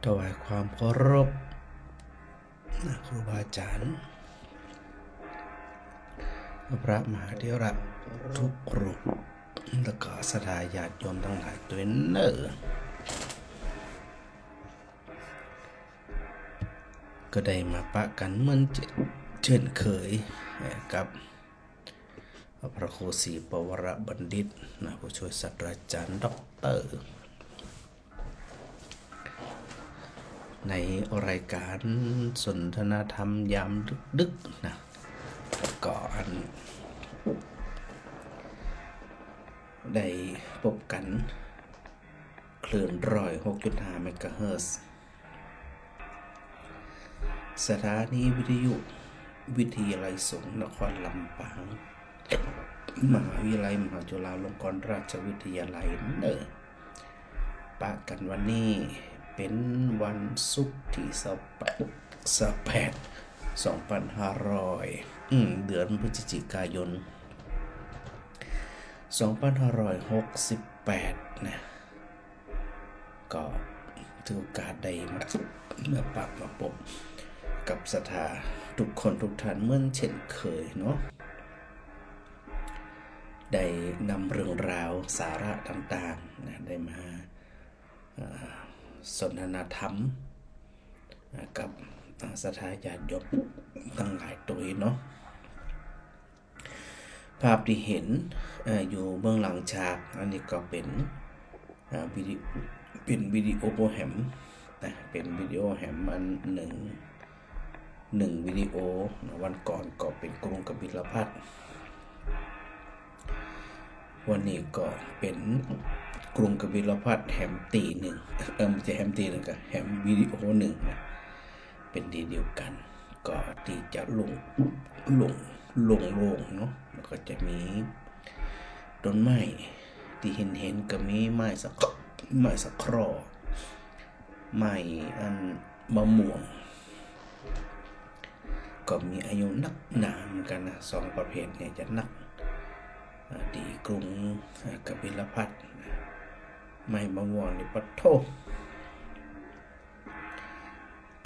ถวายความเคารพครูบาอาจารย์พระมหาเถระทุกรูปและก็ศรัทธาญาติโยมทั้งหลายด้วยเนอก็ได้มาปะกันเหมือนเช่นเคยกับพระครูศรีปวรบัณฑิตผู้ช่วยศาสตราจารย์ด็อกเตอร์ในรายการสนทนาธรรมยามดึกๆนะก่อนได้พบกันคลื่น106.5 เมกะเฮิรตซ์สถานีวิทยุวิทยาลัยสงฆ์นครลำปางมหาวิทยาลัยมหาจุฬาลงกรณราชวิทยาลัยเนอปะกันวันนี้เป็นวันศุกร์ที่2500 เดือนพฤศจิกายน 2568 นะก็ถือโอกาสได้มาปะมาพบกับศรัทธาทุกคนทุกท่านเหมือนเช่นเคยเนาะได้นำเรื่องราวสาระต่างๆนะได้มาสนทนาธรรมกับศรัทธาญาติโยมทั้งหลายตัวเนาะภาพที่เห็นอยู่เบื้องหลังฉากอันนี้ก็เป็นวิดีโอแฮมนะเป็นวิดีโอแฮมอันหนึ่งวิดีโอวันก่อนก็เป็นกรุงกบิลพัสดุวันนี้ก็เป็นกรุงกบิลพัสดุแฮมตีหนึ่งไม่ใช่แฮมตีหนึ่งกับแฮมวิดีโอหนึ่งนะเป็นทีเดียวกันก็ที่จะลงเนาะแล้วก็จะมีต้นไม้ที่เห็นก็มีไม้สักครอไม้อันมะม่วงก็มีอายุนักหนาเหมือนกันนะสองประเภทเนี่ยจะนักที่กรุงกบิลพัสดุไม้มะม่วงนี่ปัดโท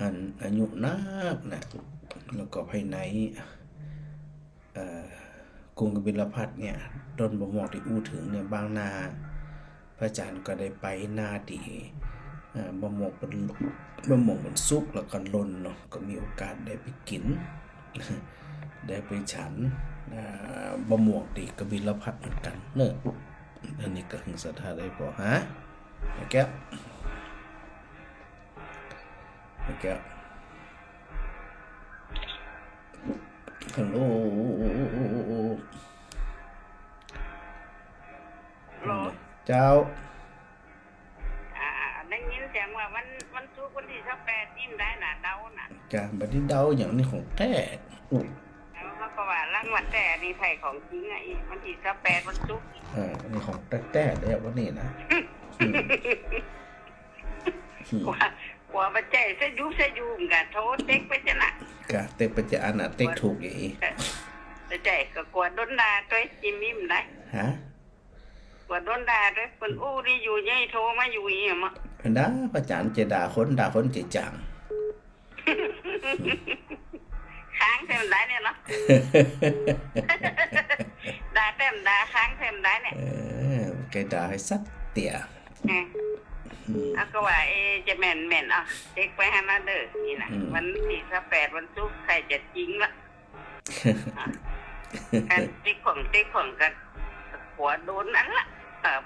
อันอายุนักนะแล้วก็ภายในกรุงกบิลพัสดุเนี่ยต้นมะม่วงที่อู้ถึงเนี่ยบางนาพระอาจารย์ก็ได้ไปนาดีมะม่วงมันสุกแล้วก็หล่นเนาะก็มีโอกาสได้ไปกินได้ไปฉันมะม่วงที่กบิลพัสดุเหมือนกันเนอะอันนี้ก็ถึงศรัทธาได้พอฮะแก้วฮัลโหลเจ้าได้ยินเสียงว่าวันศุกร์วันที่18ยิ้มได้น่ะเดาน่ะจ้าบัดนี้เดาอย่างนี้ของแท้แล้วมันก็ว่ารางวัลแต่นี่ไผของจริงอ่ะอีวันที่18วันศุกร์นี่ของแท้แล้ววันนี้นะกว่าปัจจัยซะอยู่กะโทษเต็กไปจะน่ะกะเต็กไปจะอันน่ะเต็กถูกอีปัจจัยก็กว่าดนดาด้วยจิมมิ่มได้ฮะกว่าดนดาด้วยเพิ่นอู้นี่อยู่ใหญ่โทรมาอยู่อีหมะนะพระอาจารย์จะด่าคนจะจังค้างเต็มได้เนี่ยเนาะด่าเต็มด่าค้างเต็มได้เนี่ยแกด่าให้สักเตี่ยก็ว่าจะแม่นอ่ะเด็กไปให้มาเด้อนี่นะวันที่18วันศุกร์ใครจะจริงละการติ๊กของกันหัวโดนนั้นล่ะ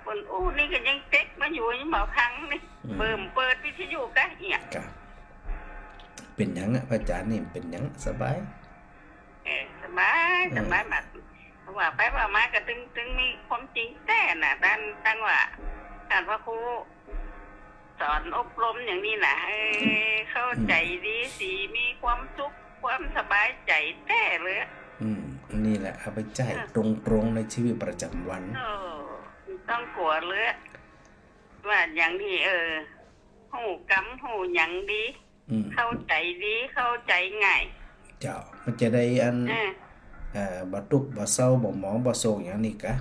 เปิ้นอู้นี่ก็ยังเต็กมาอยู่ยังบ่พังนี่เปิดวิทยุกะเอียเป็นหยังอ่ะพระอาจารย์นี่เป็นหยังสบายสบายแบบว่าไปว่ามาก็ถึงมีความจริงแต่น่ะตั้งว่าท่านพระครูสอนอบรมอย่างนี้นะเข้าใจดีสิมีความสุขความสบายใจแท้เลยนี่แหละเอาไปใจตรงในชีวิตประจำวันต้องกลัวเลยว่าอย่างที่หูกำหูหยังดีเข้าใจดีเข้าใจง่ายเจ้ามันจะได้อันบ่ทุกข์บ่เศร้าบ่หมองบ่โศกอย่างนี้กะ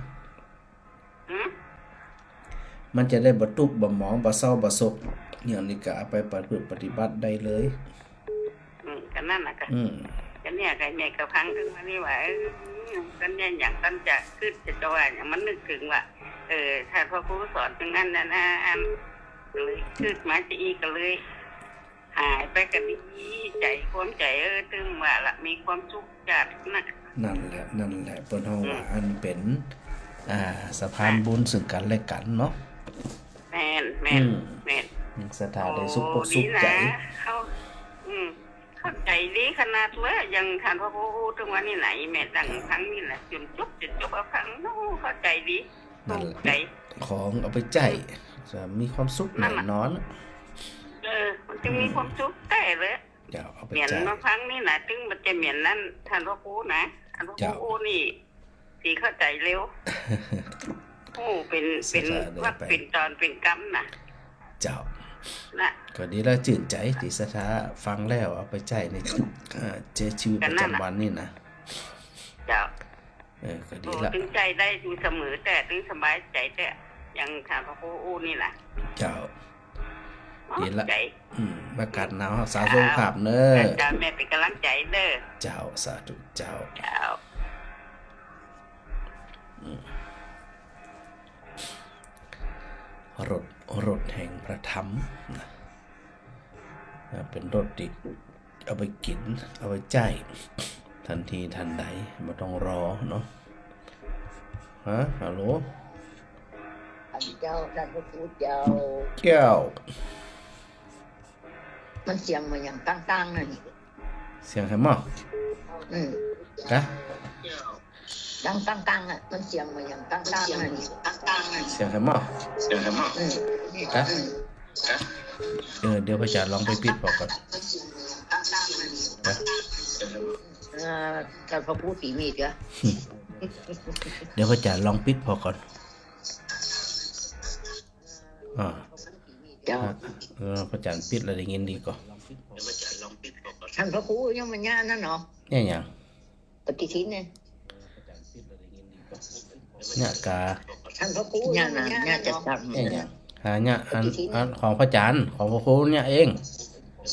มันจะได้บ่ทุกข์บ่หมองบ่เศร้าบ่โศก อย่างนี้ก็เอาไปปฏิบัติได้เลย ก็นั่นน่ะก็ อืม ก็เนี่ยก็แม่ก็พังถึงมานี่ว่ากันเนี่ยอย่างกันจะขึ้นจะว่าอย่างมันนึกถึงว่าถ้าพ่อครูสอนอย่างนั้นนะอันเลยขึ้นมาจะอีกก็เลย หายไปกันดีใจความใจตึงว่าละมีความสุขจัดนะ นั่นแหละเปิ้นเฮาว่าอันเป็นสะพานบุญซึ่งกันและกันเนาะ แม่น สถานได้สุขอกสุขใจ เขาเข้าใจดีขนาดเลยยังท่านพ่อครูตรงวันนี้ไหนแม่ดังครั้งนี้แหละจนจบเอาครั้งนู้เข้าใจดี นั่นแหละ ใจ ของเอาไปใจจะมีความสุขแน่นอน มันจะมีความสุขแต่เลย เดี๋ยวเอาไป เหมียน ใจ บางครั้งนี่นะถึงมันจะเหมียนนั่นท่านพ่อครูนะท่านพ่อครูนี่สีเข้าใจเร็วโอ้เป็นวัดเป็นตอนเป็นกรรมนะ เจ้า นะ ก็ดีแล้วจื่นใจที่สถาฟังแล้วเอาไปใจในชีวิตประจำวันนี่นะ เจ้า ก็ดีละ ถึงใจได้อยู่เสมอแต่ถึงสบายใจแต่ยังท่านพ่อครูนี่แหละ เจ้าดีละ ใจ อากาศหนาวสาธุภาพเนอ เจ้าแม่เป็นกำลังใจเด้อ เจ้าสาธุเจ้า เจ้ารถแห่งพระธรรมนะเป็นรถที่เอาไปกินเอาไปใจายทันทีทันใดไม่ต้องรอเนาะฮัลโหล เจ้าท่านพระครูเจ้า แก้ว มันเสียงมาอย่างตั้งๆนั่นนี่ เสียงใครมั่ง อืม กะ ตั้งอ่ะมันเสียงมาอย่างตั้งๆนั่นนี่ตั้งๆนั่น เสียงใครมั่ง อืม กะเดี๋ยวพระอาจารย์ลองไปปิดบอกก่อน มันเสียงมาอย่างตั้งๆนั่นนี่ กะ ท่านพระครูตีมีดเหรอ เดี๋ยวพระอาจารย์ลองปิดพอก่อนเจ้า พระอาจารย์ปิดแล้วได้ยินดีก่อน ท่านพระครูยังมันย่านั่นเนาะ เนี่ยอย่าง ปฏิทินเนี่ย เนี่ยกา ท่านพระครูย่าน่ะย่าจะทำ เนี่ยอย่างเนี่ยอันของพระอาจารย์ของพระครูเนี่ยเอง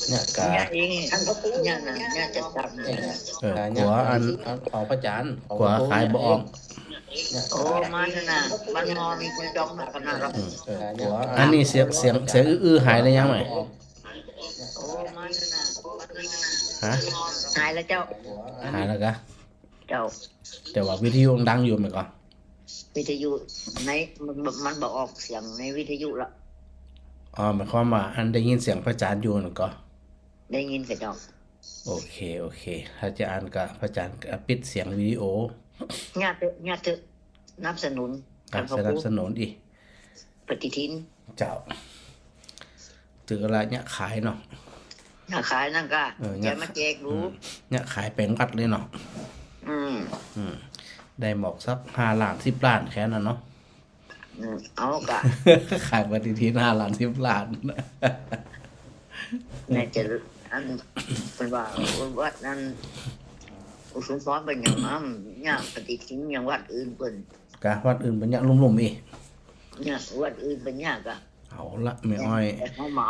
เนี่ยกา ย่าเองท่านพระครูย่าน่ะย่าจะทำ หัวอันของพระอาจารย์หัวขายบ่ออก โอ้มันน่ะมันมอมีคนจ้องหนักขนาดนั้น อันนี้เสียงอื้อหายเลยยังไหม โอ้มันน่ะ ฮะ หายแล้วเจ้า หายแล้วกะ เจ้า แต่ว่าวิทยุดังอยู่ไหมก่อน วิทยุในมันบอกออกเสียงในวิทยุละ หมายความว่าอันได้ยินเสียงพระอาจารย์อยู่นั่นก็ ได้ยินกับเจ้า โอเคพระอาจารย์กับพระอาจารย์ก็ปิดเสียงวิดีโอ ญาติเถอะนับสนุน สนับสนุนอีก ปฏิทิน เจ้าถืออะไรเนี่ยขายเนาะ อยากขายนั่นก็จะมาแจกรู้ เนี่ยขายเป็นกัดเลยเนาะ อืม ได้หมอกสัก5 ล้าน10 ล้านแค่นั้นเนาะ เอากะ ขายปฏิทิน5 ล้าน10 ล้าน แม่จะอันเป็นว่าวัดนั้นอุสุนซ้อนเป็นอย่างนั้นเนี่ยปฏิทินอย่างวัดอื่นเป็น กะวัดอื่นเป็นอย่างลุ่มๆอีก เนี่ยวัดอื่นเป็นเนี่ยกะ เอาละแม่อ้อย แต่เขาเหมา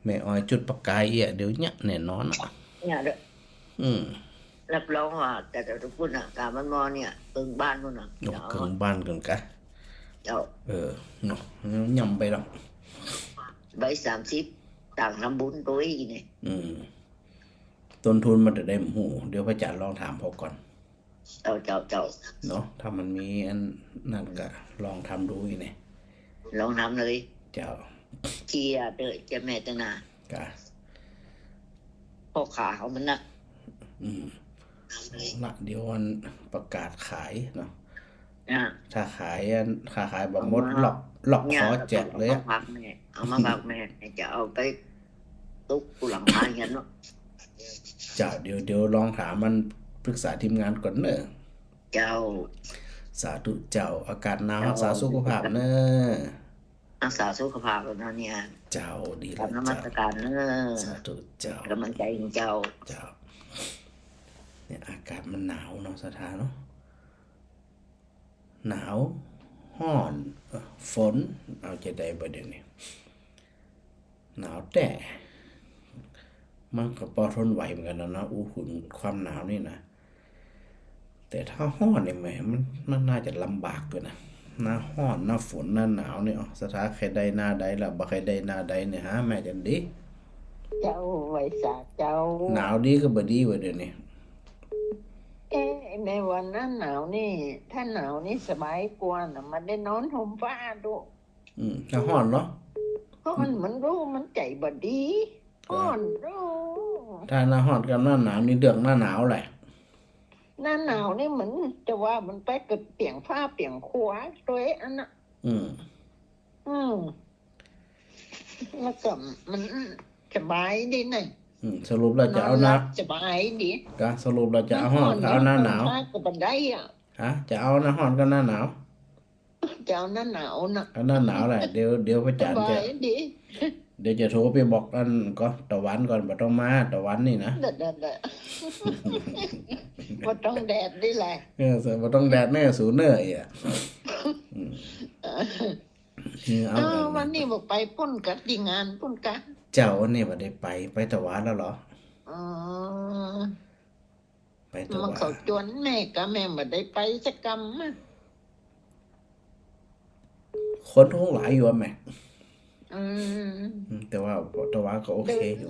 แม่อ้อยจุดประกายเดี๋ยวเนี่ยแน่นอนอ่ะ เนี่ยเด้อ รับรองว่าแต่ทุกคนอ่ะการมันมอเนี่ยเอิงบ้านคนน่ะ นกเกินบ้านเกินกะ เจ้า เนาะย่ำไปหรอก ใบ30ต่างทำบุญตัวอีกเนี่ย ต้นทุนมันจะได้หมูเดี๋ยวพระอาจารย์ลองถามเขาก่อน เจ้า เนาะถ้ามันมีอันนั่นก็ลองทำดูอีกเนี่ย ลองทำเลย เจ้า เชียร์เด้อจะแม่ตนาก ะ พ่อขาเขามันนะ ละเดี๋ยววันประกาศขายเนาะ อ่า ถ้าขายแบบมดหลอกขอแจกเลย เอามาพักแม่จะเอาไปตุ๊กกูหลังพานกันเนาะ เจ้าเดี๋ยวลองถามมันปรึกษาทีมงานก่อนเนอะ เจ้า สาธุเจ้าอากาศหนาวรักษาสุขภาพเนอะ รักษาสุขภาพแล้วเนี่ย เจ้าดี ทำ แล้ว นมัส เจ้า การเนอะ สาธุเจ้าก ำลังใจของเจ้า เจ้าเนี่ยอากาศมันหนาวเนาะสถานเนาะหนาวห้อนฝนเอาจะได้บ่เดี๋ยวนี้ หนาวแต่มันก็พอทนไหวเหมือนกันนะอู้หุ่นความหนาวนี่นะแต่ถ้าร้อนเนี่ยแหมมันน่าจะลำบากอยู่นะหน้าร้อนหน้าฝนหน้าหนาวเนี่ยสถานใครใดหน้าใดล่ะบ่ใครใดหน้าใดเนี่ยหาแม่จันดิ เจ้าไว้สาเจ้า หนาวดีก็บ่ดีเว้ยเดี๋ยวนี้ ในวันหน้าหนาวนี่ ถ้าหนาวนี่สบายกว่านะมันได้นอนห่มผ้าดู ถ้าร้อนเนาะ เพราะมันรู้มันใจบดีอ่อนรู้ ถ้าหน้าร้อนกับหน้าหนาวนี่เดือกหน้าหนาวแหละ หน้าหนาวนี่เหมือนจะว่ามันไปเกิดเปลี่ยงผ้าเปลี่ยงขวาตัวเองอันน่ะ อืม แล้วก็มันสบายดีนะ สรุปเราจะเอาหน้า สบายดี ก็สรุปเราจะเอาร้อนกับเอาหน้าหนาว ผ้ากับบันไดอ่ะ ฮะจะเอาหน้าร้อนกับหน้าหนาว จะเอาหน้าหนาวน่ะ เอาหน้าหนาวแหละเดี๋ยวพระ ส จันทร์ บา จะ ยดี เดี๋ยวจะโทรไปบอกอันก็ตะวันก่อนบ่ต้องมาตะวันนี่นะ เด็ดว่าต้องแดดได้แหละ บ่ต้องแดดแน่สูเนอร์อีกอ่ะเอา วันนี้บอกไปปุ้นกัดดีงานปุ้นกัด เจ้านี่บ่ได้ไปตะวันแล้วเหรอ อ๋อ ไปตะ มา วัน เขาจวนแม่กับแม่มาได้ไปสักกรรมอ่ะ คนคงหลายอยู่อะแม่ อืม แต่ว่าตะวันก็โอเคอยู่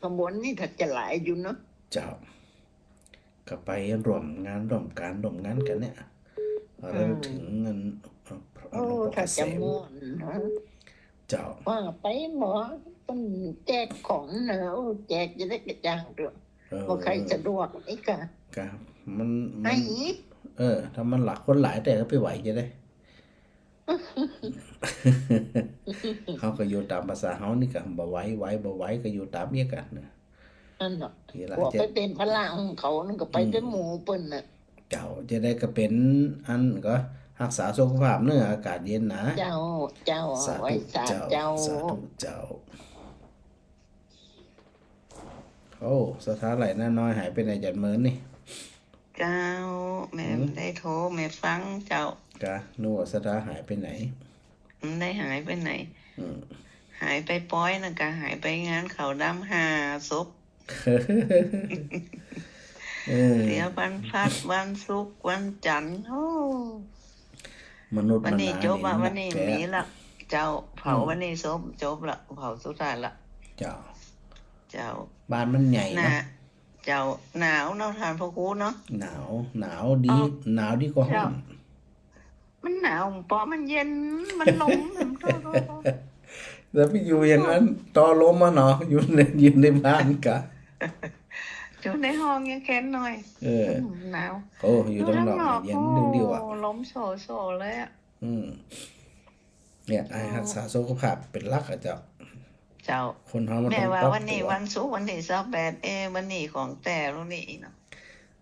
ขบวนนี่ถ้าจะหลายอยู่เนาะ เจ้าก็ไปร่วมงานร่วมการร่วมงานกันเนี่ยเริ่มถึงเงิน โอ้ถ้าจะม่วนนะ เจ้า ว่าไปหมอต้องแจกของนะโอ้แจกจะได้กระจ่างด้วยว่าใครสะดวกไอ้กะ ก็มัน ไอ้ ถ้ามันหลักคนหลายแต่ก็ไปไหวจะได้ เขาก็อยู่ตามภาษาเขานี่ก็บ่ไหวก็อยู่ตามเมียกันนะ นั่นเนาะ ทีละ ว่า จะ ไปเป็นพลังของเขานั่นก็ไปเป็นหมูเปิ้นน่ะ เจ้าจะได้ก็เป็นอันก็รักษาสุขภาพเนื้ออากาศเย็นนะ เจ้าสาเอาไว้ ธุ สา เจ้า เจ้า สาธุเจ้าโอ้สถานไหลน้าน้อยหายไปไหนจัดเมินนี่ เจ้าแม่ได้โทรแม่ฟังเจ้าก ะนัวาสถานหายไปไหน มันได้หายไปไหน อืม หายไปป้อยนะกะหายไปงานเขาดำหาศพ เสียวันพัดวันศุกร์วันจันทร์โอ้ มนุษย์ วันนี้ า จบอ่ะวันนี้ แก่ มีละเจ้าเผาวันนี้จบละเผาสุดท้ายละ เจ้า เจ้า บ้านมันใหญ่ หนา เนาะ เจ้าหนาวเนาะทานพ่อครูเนาะ หนาวดีหนาวดีกว่าห้อง มันหนาวปอมันเย็นมันลมมันโต แล้วไปอยู่อย่างนั้นต่อลมมาเนาะอยู่ในบ้านกะ อยู่ในห้องยังแค้นหน่อย หนาว โอ้อยู่ตรงนอกเนี่ยเย็นเดียวๆอ่ะ โอ้ลมโซเลยอ่ะ เนี่ยไอ้รักษาสุขภาพเป็นหลักอะเจ้า เจ้า คนเฮามัน แม่ ต้อง ว่า ปรับ วันนี้ ตัว วันศุกร์วันที่28วันนี้ของแต่รุ่นนี้เนาะ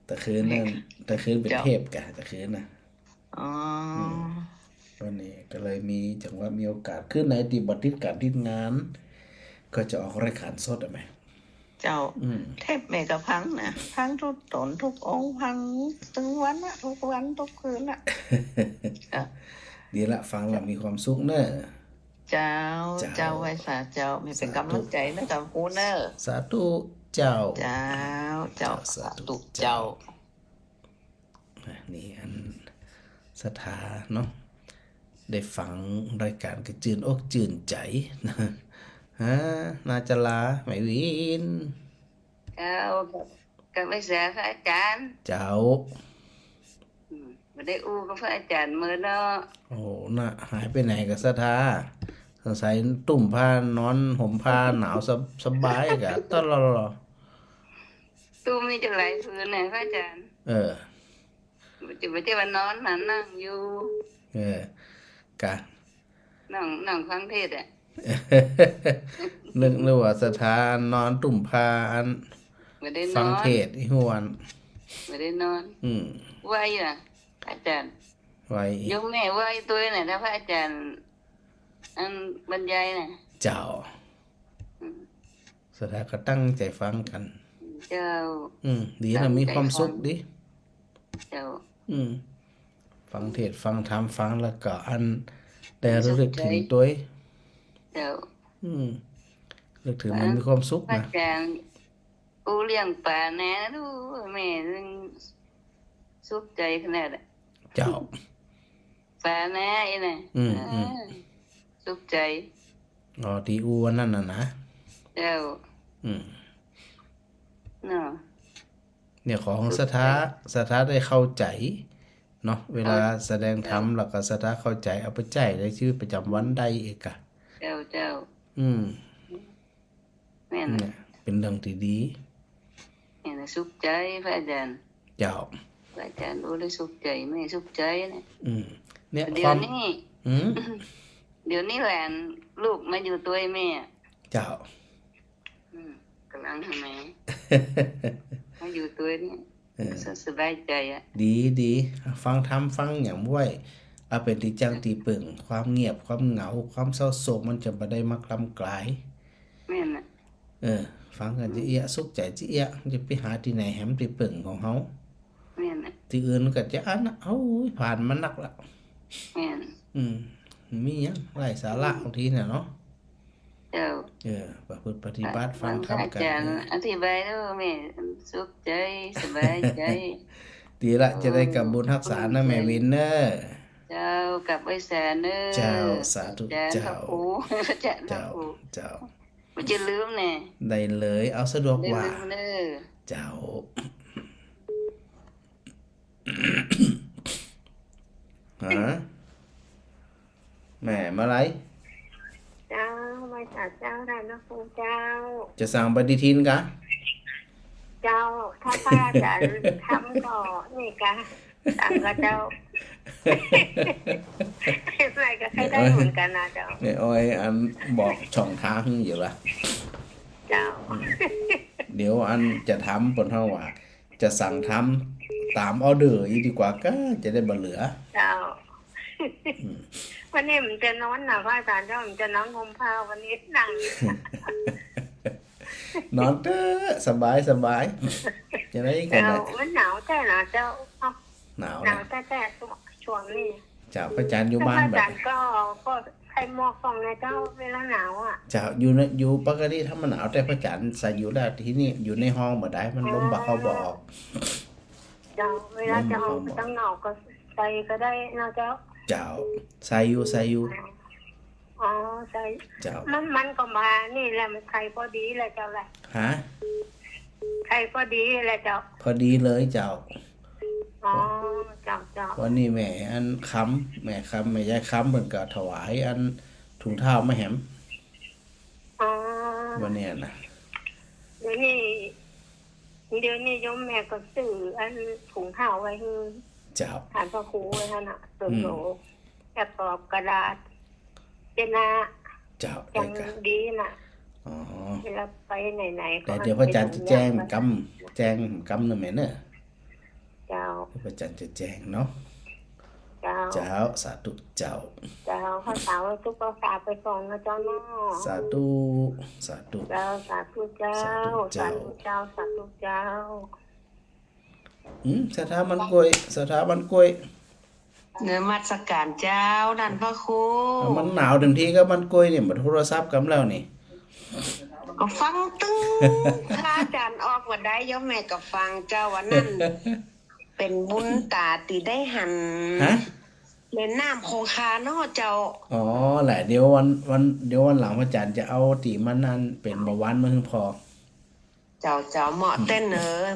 แต่คืนนั่นแต่คืนเป็น เจ้า เทพกะแต่คืนน่ะ อ๋อ วันนี้ก็เลยมีจังหวะมีโอกาสขึ้นในติบัติการที่งาน ก็จะออกรายการสดอ่ะแม่ เจ้าเทพแม่ก็พังนะพังทุกตนทุกองค์พังทั้งวันอะทุกวันทุกคืนอะอ่ะ ดีละฟังแล้วมีความสุขเนอะ เจ้าไว้สาเจ้ามีเป็นกำลังใจนะกับครูเนอร์ สาธุเจ้า เจ้าสาธุ เจ้า เจ้า นี่อันสถาเนาะได้ฟังรายการก็จื่นอกจื่นใจนะฮะนาจะลาไม่วิน เจ้ากับไว้เสียพระอาจารย์ เจ้า ไม่ได้อู้กับพระอาจารย์มือเนาะ โอ้น่ะหายไปไหนกับสถาสงสัยตุ่มผ้านอนห่มผ้าหนาวสบายกะตลอด ตู้มีจะหลายพื้นเนี่ยพระอาจารย์ จะไปที่วันนอนนั่งอยู่ กะ นั่งฟังเทศอ่ะ นึกว่าสถานนอนตุ่มผ้าอัน ไม่ได้น ฟัง อน เทศอีหวน ไม่ได้นอน ไหวอ่ะอาจารย์ ไว้ ยกแม่ไหวตัวไหนถ้าพระอาจารย์อันบรรยายน่ะ เจ้าสถาก็ตั้งใจฟังกัน เจ้า ดีนะมีความสุขดิ เจ้า ฟังเทศฟังธรรมฟังแล้วก็อันได้ระลึกถึงตัว เจ้า นึกถึงมันมีความสุข พระ นะ อาจารย์ปูเลี้ยงปลาแน่ดูแม่นึงสุขใจขนาด เจ้า ปลาแน่ไอ้น่ะสุขใจ อ๋อที่อูวันนั้นน่ะนะ เจ้า อืม เนาะ เนี่ยของสถาได้เข้าใจเนาะเวลาแสดงธรรมแล้วก็สถาเข้าใจเอาไปใช้ในชีวิตประจำวันได้อีกอ่ะ เจ้า อืม แม่น เนี่ยเป็นเรื่องที่ดี แม่น่ะสุขใจพระอาจารย์ เจ้า พระอาจารย์รู้ได้สุขใจแม่สุขใจนะ อืมเนี่ย เดี๋ ค ยว วาม นี้ อืม เดี๋ยวนี้แหลนลูกมาอยู่ตัวแม่ เจ้า กำลังทำไมมาอยู่ตัวนี้สบายใจอ่ะ ดีฟังธรรมฟังอย่างบ่อยเอาเป็นที่จังที่ปึ่งความเงียบความเหงาความเศร้าโศกมันจะบ่ได้มาคลำกลาย แม่น่ะ ฟังกันจะเอียสุขใจจะเอียจะไปหาที่ไหนแหมที่ปึ่งของเฮา แม่น่ะ ที่อื่นก็จะอันน่ะเอ้ยผ่านมานักละ แม่น่ะ มีหยังไร้สาระบางทีน่ะเนาะ เจ้า ประพฤติปฏิบัติฟังธรรม อา กัน จารย์อธิบายแล้วแม่สุขใจสบายใจ ดีละจะได้กลับบุญรักษานะแม่วินเนอร์ เจ้ากลับไว้แสนเด้อ เจ้าสาธุ อาจารย์ เจ้า พระครูอาจารย์พระ เจ้า ครู เจ้า บ่จะลืมแน่ ได้เลยเอาสะดวก ได้ ว่า ลืมเด้อ เจ้า ฮะแม่มาไร เจ้ามาจากเจ้าได้นะครูเจ้า จะสั่งปฏิทินกะ เจ้าถ้าป้าจะทำก็นี่กะตังก็เจ้าอะไรก็ใช้ได้เหมือนกันนะเจ้า เนี่ยอ้อยอันบอกช่องทางอยู่ละ เจ้า เดี๋ยวอันจะทำบนเท่าว่าจะสั่งทำตามออเดอร์อีกดีกว่าก็จะได้บ่เหลือ เจ้า วันนี้มันจะนอนนะพระอาจารย์เจ้ามันจะนอนห่มผ้าวันนี้นั่ง นอนเด้อสบายจะได้กัน เจ้า ได้ มันหนาวแต่นะเจ้า หนาว หนา นะ วแต่ช่วงนี้ เจ้าพระจันทร์อยู่ ถ้า บ้า พ น ระอา แบ จา บ รย์ก็ใส่หมวกฟองนะเจ้าเวลาหนาวอ่ะ เจ้าอยู่ปกติถ้ามันหนาวแต่พระจันทร์ใส่อยู่แล้วที่นี่อยู่ในห้องบ่ได้มันลมบ่เข้าบ่ออก เจ้าเวลาจะออกไปตั้งหนาวก็ใส่ก็ได้นะเจ้า เจ้าใส่อยู่ อ๋อใส่ เจ้า มันก็มานี่แหละมันไข่พอดีแหละเจ้าแหละ ฮะ ไข่พอดีแหละเจ้า พอดีเลยเจ้า อ๋อเจ้า วันนี้แม่อันค้ำแม่ยายค้ำเพิ่นก็ถวายอันถุงเท้ามาแหม อ๋อ วันเนี้ยนะ เดี๋ยวนี้โยมแม่ก็ซื้ออันถุงเท้าไว้ให้ เจ้า ฐานพระครูไว้ท่านน่ะตัวโหลกระสอบกระดาษเป็นนา เจ้า จั ได้ ง กะ ดีน่ะ อ๋อ เวลาไปไหนๆก็ แต่เดี๋ยวพระอาจารย์จะแจ้งกำหนึ่งแม่เนอะ เจ้า พระอาจารย์จะแจ้งเนาะ เจ้า เจ้าสาธุเจ้า เจ้าภาษาไว้ทุกภาษาไปส่งนะเจ้าเนาะ สาธุ เจ้าสาธุเจ้า สาธุเจ้า สาธุเจ้า สถาบันกล้วย เนื้อมัสการเจ้านั่นพระครู มันหนาวเต็มทีก็มันกล้วยเนี่ยมันโทรศัพท์กันแล้วนี่ ก็ฟังตึ้งพระอาจารย์ออกว่าได้โยมแม่ก็ฟังเจ้าว่านั่นเป็นบุญตาที่ได้หัน ฮะ เล่นน้ำคงคาเนาะเจ้า อ๋อแหละเดี๋ยววันหลังพระอาจารย์จะเอาตีมันนั่นเป็นเบาหวานมาถึงพอ เจ้าเหมาะเต้น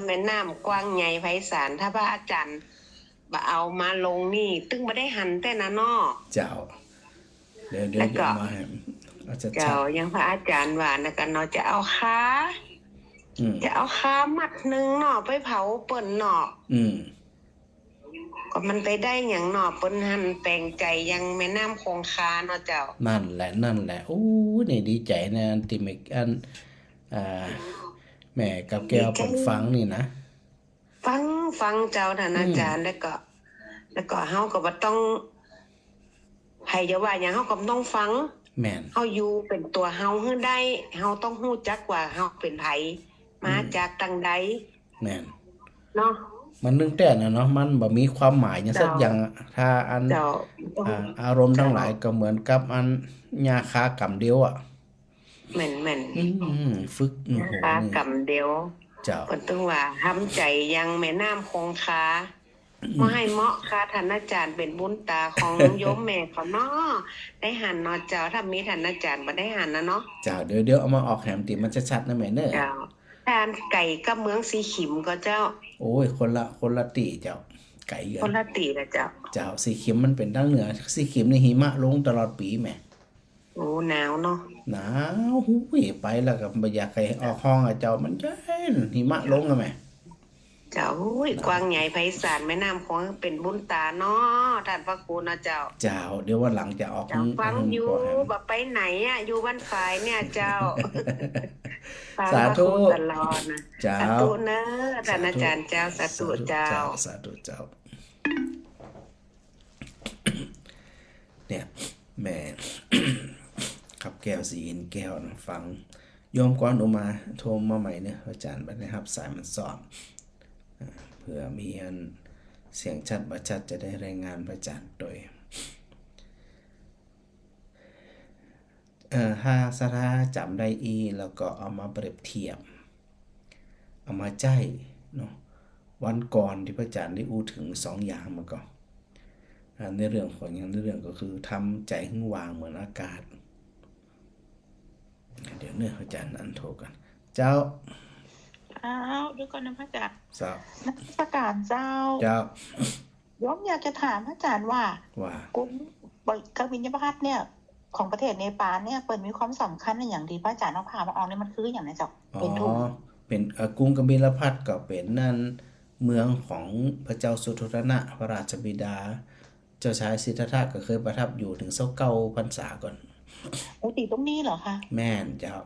แม่น้ำกว้างใหญ่ไพศาลถ้าพระอาจารย์บ่เอามาลงนี่ตึ้งบ่ได้หันแต่นะเนาะ เจ้า เดี๋ยว แล้วก็ จะมาให้เอาจะชั เจ้า ด ยังพระอาจารย์ว่านะกันเนาะจะเอาค้า อืม จะเอาค้ามัดหนึงเนาะไปเผาเปิ้นเนาะ อืม ก็มันไปได้หยังเนาะเปิ้นหันแปลงใจยังแม่น้ำคงคาเนาะเจ้า นั่นแหละโอ้นี่ดีใจนะที่ไม่อันแม่กับแก้วเปิดฟังนี่นะ ฟังเจ้าท่านอาจารย์แล้วก็เฮาก็บ่ต้องให้จะว่าหยังเฮาก็บ่ต้องฟัง แม่น เฮาอยู่เป็นตัวเฮาให้ได้เฮาต้องรู้จักว่าเฮาเป็นไผมาจากทางใด แม่น เนาะ มันนึงแต่นะเนาะมันบ่มีความหมายหยังสักอย่างอะถ้าอัน เจ้าต้อง อารมณ์ทั้งหลายก็เหมือนกับอันยาคากำเดียวอ่ะ เหมือนฝึกโอ้โห คา นี่ กำเดียว เจ้า เพิ่นตึงว่าทำใจยังแม่น้ำคงคาบ่ให้เหมาะค่ะท่านอาจารย์เป็นบุญตาของโยมแม่เขาเนาะได้หันเนาะเจ้าถ้ามีท่านอาจารย์บ่ได้หันนะเนาะ เจ้าเดี๋ยวเอามาออกแหมติมันชัดๆนะแม่เด้อ เจ้าทานไก่กับเมืองสีขิมก็เจ้า โอ้ยคนละติเจ้าไก่กั คน นละตีละเจ้า เจ้าสีเข็มมันเป็นดั้งเหนือสีเข็มในหิมะลงตลอดปีแหม โอ้หนาวเนาะ หนาวหูยไปแล้วก็บ่อยากให้ออกห้องอ่ะเจ้ามันเย็นหิมะลงอ่ะแหม เจ้าอุ้ยกว้างใหญ่ไพศาลแม่น้ำของเป็นบุญตาเนาะท่านพระครูเนาะเจ้า เจ้าเดี๋ยววันหลังจะออก เจ้าฟังอยู่ ขอแหม บ่ไปไหนอ่ะอยู่บ้านฝ่ายเนี่ยเจ้าฟัง สา พระ ธุ ครูตลอดนะ เจ้า สาธุเนอะท่านอาจารย์เจ้าสาธุเจ้า สาธุเจ้าเนี่ยแม่ ขับแก้วสีอินแก้วนะฟังโยมก่อนออกมาโทรมาใหม่เนี่ยอาจารย์บัดนะครับสายมันสอบเพื่อมีอันเสียงชัดบ่ชัดจะได้รายงานพระอาจารย์โดยถ้าสถาจำได้อีแล้วก็เอามาเปรียบเทียบเอามาใจเนาะวันก่อนที่พระอาจารย์ได้อู้ถึง2อย่างมาก่อนในเรื่องของอย่างในเรื่องก็คือทำใจให้วางเหมือนอากาศเดี๋ยวเนี่ยอาจารย์อันโทรกันเจ้า อ้าวเดี๋ยวก่อนนะพระอาจารย์ เจ้า นักประกาศเจ้า เจ้า โยมอยากจะถามพระอาจารย์ว่า ว่า กลุ่มกบินยพัฒน์เนี่ย ของประเทศเนปาลเนี่ยเปิดมีความสำคัญในอย่างดีพระอาจารย์เอาผ่ามาออกเนี่ยมันคืออย่างไรเจ้า อ๋อ เป็นทุก เป็นกรุงกบิลพัสก็เป็นนั่นเมืองของพระเจ้าสุโธทนะพระราชบิดา เจ้าชายสิทธัตถะก็เคยประทับอยู่ถึง29พรรษาก่อน โอ้ตีตรงนี้เหรอคะ แม่นเจ้า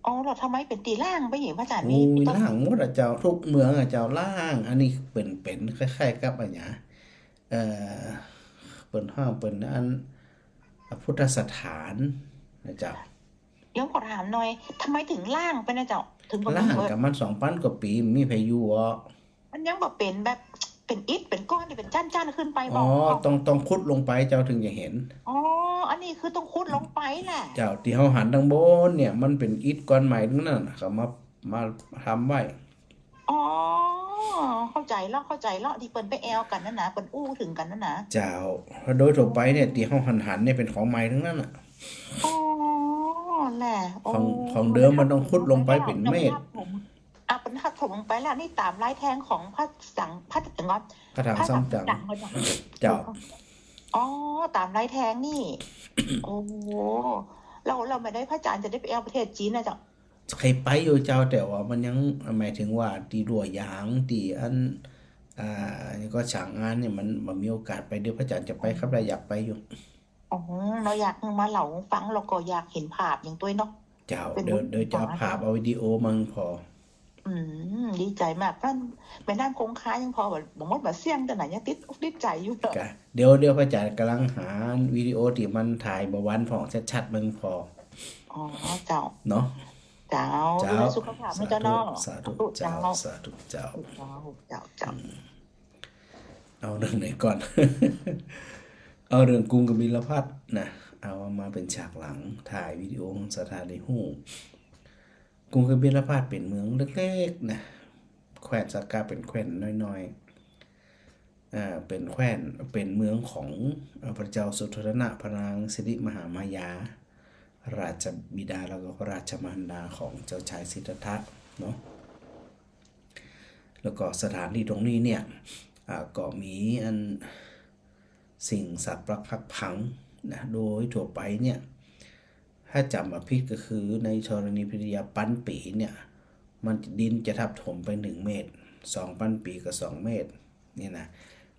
อ๋อเราทำไมเป็นตีล่างไปอย่างพระอาจารย์ มี มีต้น ล่างหมดอะเจ้าทุกเมืองอะเจ้าล่าง อันนี้เป็นคล้ายๆกับอันหยังเปิ้นห้องเปิ้นอันพุทธสถานนะเจ้า โยมขอถามหน่อยทำไมถึงล่างไปนะเจ้าถึงบอก ล่าง ว่า กับมัน2,000กว่าปีมีพายุอ่ะ มันยังแบบเป็นแบบเป็นอิฐเป็นก้อนที่เป็นจ้านๆขึ้นไปบ อ๋ อ อก ต้องขุดลงไปเจ้าถึงจะเห็น อ๋ออันนี้คือต้องคุดลงไปแหละ เจ้าที่เฮาหันทางบนเนี่ยมันเป็นอิฐก้อนใหม่ทั้งนั้นน่ะเขามาทำไว้ อ๋อเข้าใจแล้วที่เปิ้นไปแอลกันนั่นนะเปิ้นอู้ถึงกันนั่นนะ เจ้าโดยทั่วไปเนี่ยที่เฮาหันเนี่ยเป็นของใหม่ทั้งนั้นน่ะ อ๋อแหละโ ของเดิมมันต้องขุดลงไปเป็นเมตร เป็นทับถมลงไปแล้วนี่ตามลายแทงของพระจังหวัด กระถางซ้ำจัง มาจาก เจ้า อ๋อตามลายแทงนี่ โอ้เราไม่ได้พระอาจารย์จะได้ไปแอลประเทศจีนนะจ๊ะ ใครไปอยู่เจ้าแต่ว่ามันยังหมายถึงว่าตีรั่วยางตีอันนี่ก็ฉางงานเนี่ยมันบ่มีโอกาสไปเดี๋ยวพระอาจารย์จะไปครับเราอยากไปอยู่ อ๋อเราอยากมาเล่าฟังเราก็อยากเห็นภาพอย่างตัวเนาะ เจ้าเดี๋ยวจะเอาภาพเอาวิดีโอมังพอ ดีใจมากท่านไปนั่งคงค้ายังพอแบบบ่หมดแบบเสี่ยงแต่ไหนยังติดใจอยู่เนอะ กะเดี๋ยวพระอาจารย์กำลังหาวิดีโอที่มันถ่ายบ่วันพอชัดๆมึงพอ อ๋อเจ้า เนาะ เจ้าดูแลสุขภาพไม่เจ้าเนาะ สาธุเจ้าสาธุเจ้า เจ้า เอาเรื่องไหนก่อน เอาเรื่องกรุงกบิลพัสนะเอามาเป็นฉากหลังถ่ายวิดีโอของสถานีฮู้กรุงกบิลพัสเป็นเมืองเล็กๆนะแคว้นสักกะเป็นแคว้นน้อยๆเป็นแคว้นเป็นเมืองของพระเจ้าสุโธทนะพระนางสิริมหามายาราชบิดาแล้วก็พระราชมารดาของเจ้าชายสิทธัตถะเนาะแล้วก็สถานที่ตรงนี้เนี่ยก็มีอันสิ่งสัตว์ประพักพังนะโดยทั่วไปเนี่ยถ้าจำมาพิษก็คือในธรณีพิทยาปันปีเนี่ยมันดินจะทับถมไป1เมตร2ปันปีก็2เมตรนี่นะ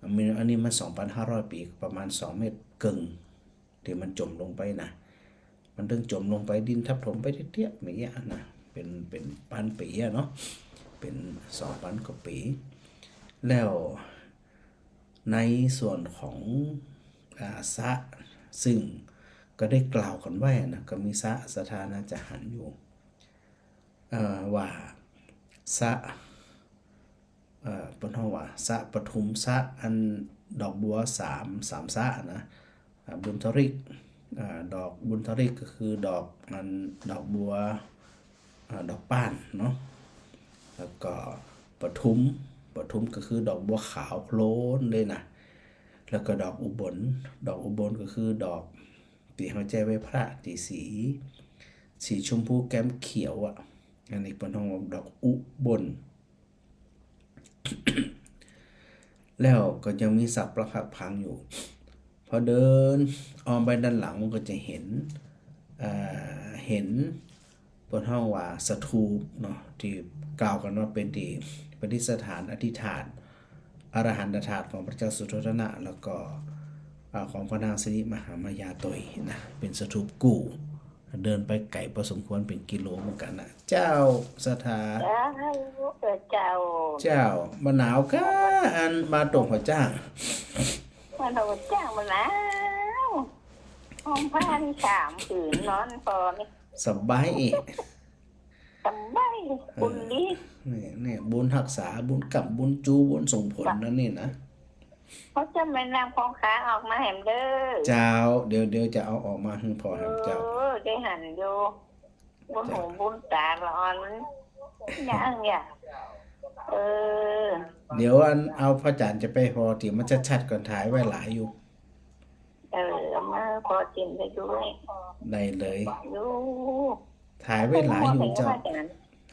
อันนี้มัน 2,500 ปีประมาณ2เมตรกึ่งที่มันจมลงไปนะมันถึงจมลงไปดินทับถมไปเตี้ยๆอย่างเงี้ยนะเป็นพันปีอะเนาะเป็น 2,000 กว่าปีแล้วในส่วนของสะซึ่งก็ได้กล่าวกันไว้นะก็มีสถานะจะหันอยู่ว่าสะเป็นห้องว่าสะปทุมสะอันดอกบัว3สะนะบุญทริก ดอกบุญทริกก็คือดอกบัวดอกป้านเนาะแล้วก็ปทุมก็คือดอกบัวขาวโพลนเลยนะแล้วก็ดอกอุบลก็คือดอกตีเฮาใจไว้พระตีสีชมพูแก้มเขียวอ่ะอันนี้เป็นห้องดอกอุบล แล้วก็ยังมีศัพท์ประคับพังอยู่พอเดินออมไปด้านหลังมันก็จะเห็นบนห้องว่าสถูปเนาะที่กล่าวกันว่าเป็นที่ปฏิสถานอธิษฐานอรหันตธาตุของพระเจ้าสุโธทนะแล้วก็ของพระนางสิริมหามายาตยนะเป็นสถูปกู่เดินไปไกลพอสมควรเป็นกิโลเหมือนกันนะเจ้าสถาเจ้าเจ้ามาหนาวก้าอันมาตรงหัวจ้างมันโดนจ้างมาแล้วห้องผ้าที่3 ผืนนอนพอนี่สบายสบายบุญดีนี่บุญรักษาบุญกับบุญจูบุญส่งผลนั่นนี่นะเขาจะไม่นำของขาออกมาแหมเด้อเจ้าเดี๋ยวจะเอาออกมาให้พอแหมเจ้าได้หันอยู่บุญหูบุญตาละอ่อนยังเนี่ยเดี๋ยวเอาพระจันทร์จะไปพอที่มันชัดๆก่อนถ่ายไว้หลายอยู่มาพอจินไปด้วยได้เลยถ่ายไว้หลายอยู่เจ้า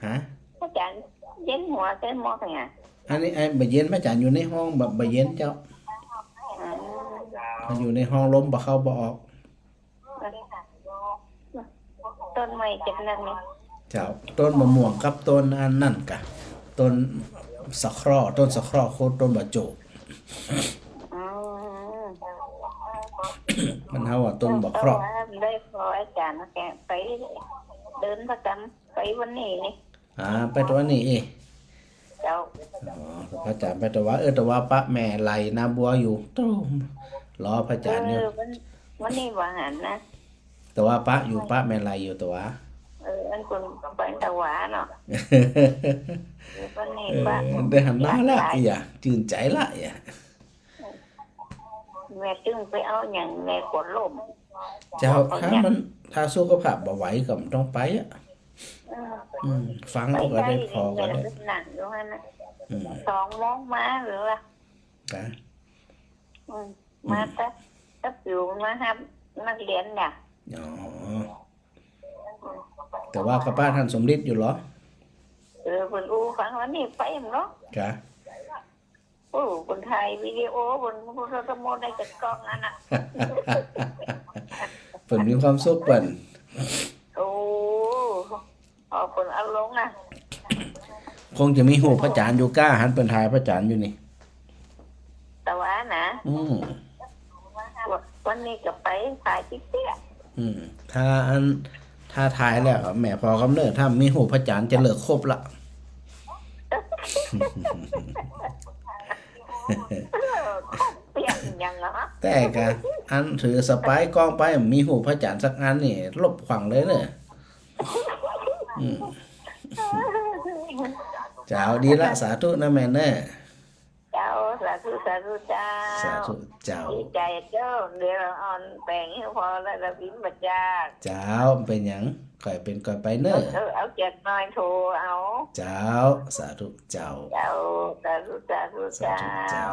ฮะพระจันทร์เย็นหัวเต้นมอไงอันนี้บะเย็นพระจันทร์อยู่ในห้องแบบบะเย็นเจ้ามันอยู่ในห้องลมบ่เข้าบ่ออกต้นไม้จังนั้นนี่เจ้าต้นมะม่วงกับต้นอันนั่นกะต้นสะเคราะห์โคตรต้นบะโจกมันเฮาว่าต้นบะเคราะห์ได้พออาจารย์แกไปเดินประจำไปวันนี้นี่ไปตัวนี้เจ้าพระอาจารย์ไปแต่ว่าป้าแม่ไหลน้ำบัวอยู่ต้มรอพระอาจารย์เนี่ยวันนี้ว่าหันนะแต่ว่าป้าแม่ไหลอยู่แต่ว่าอันคนไปตะหวาเนาะวันนี้ป้าได้หันหน้าละอย่าจื่นใจละอย่าแม่จึงไปเอาอย่างแม่ขนลมเจ้าถ้าสู้กับขับบ่ไหวก็ต้องไปอ่ะฟังก็ได้พอก็ได้หนังอยู่ฮะนะ2 โมงมาหรือว่ามาถ้าอยู่มาครับนักเรียนเนี่ยแต่ว่ากับป้าท่านสมฤทธิ์อยู่เหรอคนฟังวันนี้ไปเนาะจ้ะคนถ่ายวิดีโอคนโทรโมได้จัดกล้องนั่นน่ะเปิ่นมีความสุขเปิ่นคนเอาลงนะคงจะมีหูพระจันทร์อยู่ก้าหันเป็นถ่ายพระจันทร์อยู่นี่แต่ว่านะวันนี้ก็ไปถ่ายจิ๊กเตี้ยถ้าถ่ายแล้วแม่พอกำเนิดถ้ามีหูพระจันทร์จะเลิกครบละเปลี่ยนยังเหรอแต่กะอันถือสไปร์กล้องไปมีหูพระจันทร์สักอันนี่ลบขวังเลยเนี่ยเจ้าดีละสาธุนะแม่เนอะเจ้าสาธุเจ้าสาธุเจ้าดีใจเจ้าเดี๋ยวอ่อนแปลงให้พอแล้วเราพิมพ์บัญชาเจ้าเป็นหยังก่อยเป็นก่อยไปเนอะเอาเจ็ดน้อยโทรเอาเจ้าสาธุเจ้าสาธุเจ้า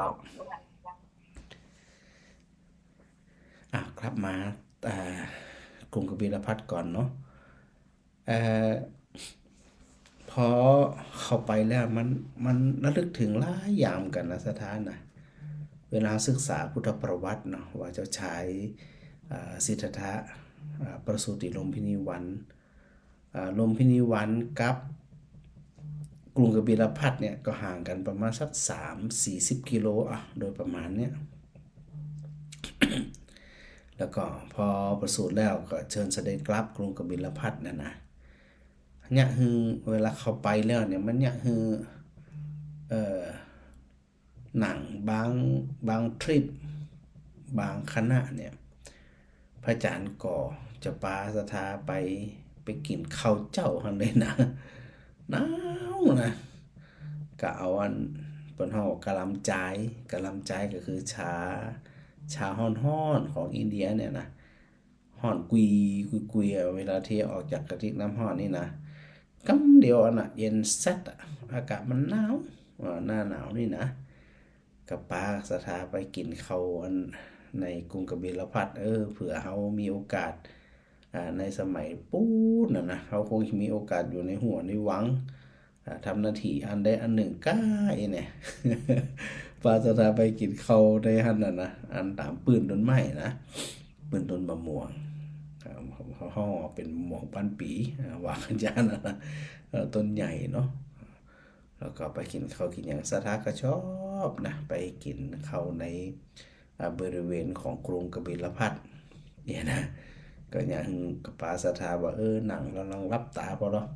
ครับมากรุงกบิลพัสก่อนเนาะพอเข้าไปแล้วมันระลึกถึงหลายอย่างกันนะสถานนะเวลาศึกษาพุทธประวัติเนาะว่าเจ้าชายสิทธัตถะประสูติลมพินีวันกับกรุงกบิลพัสเนี่ยก็ห่างกันประมาณสัก 3-40 กิโลโดยประมาณเนี้ย แล้วก็พอประสูติแล้วก็เชิญเสด็จกลับกรุงกบิลพัสนะเนี่ยคือเวลาเข้าไปแล้วเนี่ยมันเนี่ยคือหนังบางทริปบางคณะเนี่ยพระอาจารย์ก็จะปาสถาไปกินข้าวเจ้าหันเลยนะหนาวนะก็เอาอันเปิ้นเฮากะลำใจก็คือชาฮ้อนๆของอินเดียเนี่ยนะฮ ฮ้อนกุยเวลาที่ออกจากกระติกน้ำร้อนนี่นะกำเดียวน่ะเย็นแซ่ดอากาศมันหนาวหน้าหนาวนี่นะกับป้าสถาไปกินข้าวในกรุงกบิลพัสดุเผื่อเฮามีโอกาสในสมัยปู้นะเขาคงมีโอกาสอยู่ในหัวในหวังทำหน้าที่อันใดอันหนึ่งก้ายเนี่ย ปาสถาไปกินข้าวได้หั่นนะอันตามปืนต้นไม้นะปืนต้นมะม่วงเขาเป็นมะม่วงพันปีว่ากันจานนะต้นใหญ่เนาะแล้วก็ไปกินข้าวกินอย่างสถาก็ชอบนะไปกินข้าวในบริเวณของกรุงกบิลพัสดุเนี่ยนะก็อย่างกับปาสถาว่าหนังเราลองรับตาพอเนาะ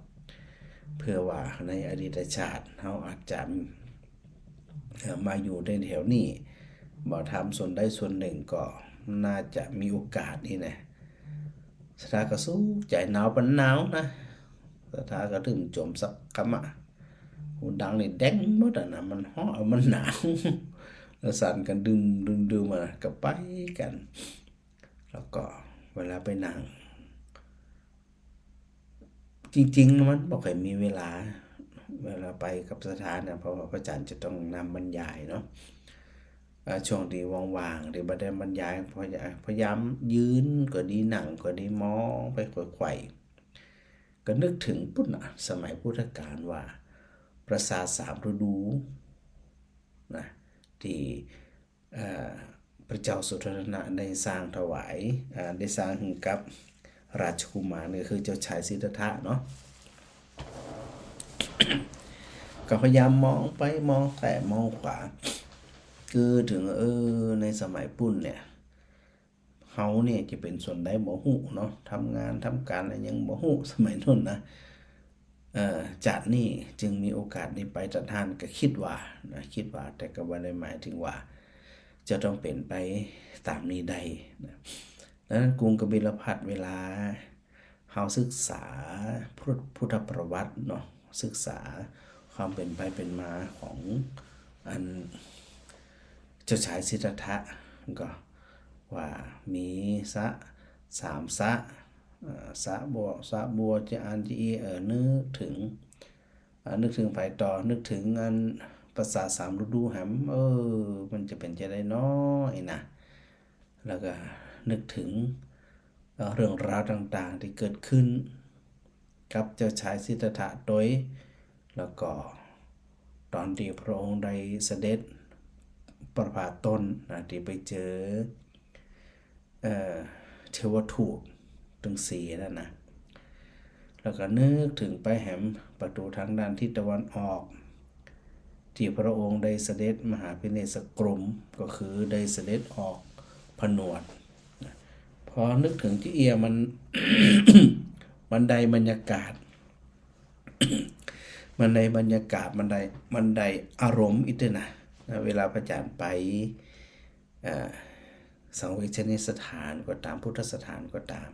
เพื่อว่าในอดีตชาติเขาอาจจะมาอยู่ในแถวนี้บ่ทำส่วนใดส่วนหนึ่งก็น่าจะมีโอกาสนี่นะสถาก็สู้ใจหนาวปันหนาวนะสถาก็ถึงจมสักคำหูดังนี่แดงหมดนะมันฮ้อมันหนาวแล้วสั่นกันดึงมาก็ไปกันแล้วก็เวลาไปนั่งจริงๆมันบ่ค่อยมีเวลาไปกับสถานนะเพราะว่าพระอาจารย์จะต้องนำบรรยายเนาะช่วงที่ว่างๆที่บ่ได้บรรยายพยายามยืนก็ดีนั่งก็ดีมองไปไขว่ก็นึกถึงปุ่นน่ะสมัยพุทธกาลว่าปราสาทสามฤดูนะที่พระเจ้าสุโธทนะได้สร้างถวายได้สร้างให้กับราชกุมารนี่คือเจ้าชายสิทธัตถะเนาะ ก็พยายามมองไปมองแต่มองขวาคือถึงในสมัยปุ้นเนี่ยเฮาเนี่ยจะเป็นส่วนใดบ่ฮู้เนาะทำงานทำการอะไรยังบ่ฮู้สมัยนั้นนะจากนี่จึงมีโอกาสได้ไปจัดทานก็คิดว่าแต่ก็บ่ได้หมายถึงว่าจะต้องเป็นไปตามนี้ใดนะดังนั้นกรุงกบิลพัสดุเวลาเฮาศึกษาพุทธประวัติเนาะศึกษาความเป็นไปเป็นมาของอันเจ้าชายสิทธัตถะก็ว่ามี3สะบัวจะอันที่นึกถึงไปต่อนึกถึงอันภาษาสามฤดูหำมันจะเป็นจะได้น้อยนะแล้วก็นึกถึงเรื่องราวต่างๆที่เกิดขึ้นกับเจ้าชายสิทธัตถะโดยแล้วก็ตอนที่พระองค์ได้เสด็จประพาสต้นนะที่ไปเจอเทวทูตถึง4นั่นนะแล้วก็นึกถึงไปแหมประตูทางด้านทิศตะวันออกที่พระองค์ได้เสด็จมหาพิเนศกรมก็คือได้เสด็จออกผนวดพอนึกถึงที่เอียมัน บันไดบรรยากาศ บันไดอารมณ์อิตนะเวลาพระอาจารย์ไปสังเวชนียสถานก็ตามพุทธสถานก็ตาม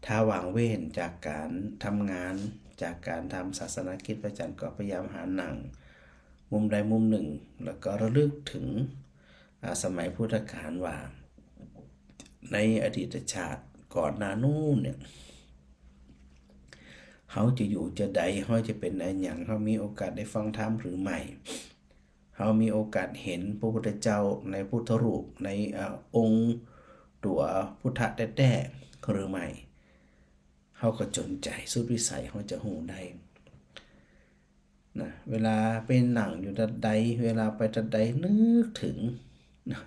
ถ้าวางเว้นจากการทำงานจากการทำศาสนกิจพระอาจารย์ก็พยายามหาหนังมุมใดมุมหนึ่งแล้วก็ระลึกถึงสมัยพุทธกาลว่าในอดีตชาติก่อนหน้านู้นเนี่ยเขาจะอยู่จะใดเขาจะเป็นอะไรอย่างเขามีโอกาสได้ฟังธรรมหรือไม่เขามีโอกาสเห็นพระพุทธเจ้าในพุทธรูปในองค์ตัวพุทธะแท้ๆหรือไม่เขาก็จนใจสุดวิสัยเขาจะหูได้นะเวลาเป็นหนังอยู่ใดเวลาไปใดนึกถึงนะ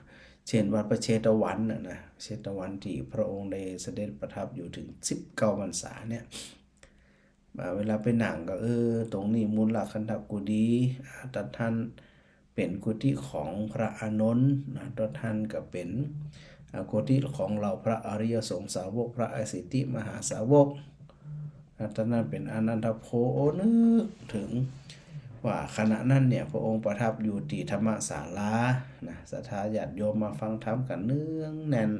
เช่นวัดพระเชตวันนะเชตวันที่พระองค์ได้เสด็จประทับอยู่ถึง19 พรรษาเนี่ยเวลาไปหนังก็ตรงนี้มูลคันธกุฎีตัดท่านเป็นกุฏิของพระอานนท์นะตัดท่านก็เป็นกุฏิของเราพระอริยสงฆ์สาวกพระอสิติมหาสาวกตอนนั้นเป็นอนันทโพนึกถึงว่าขณะนั้นเนี่ยพระองค์ประทับอยู่ที่ธรรมศาลานะศรัทธาญาติโยมมาฟังธรรมกันเนืองแน่น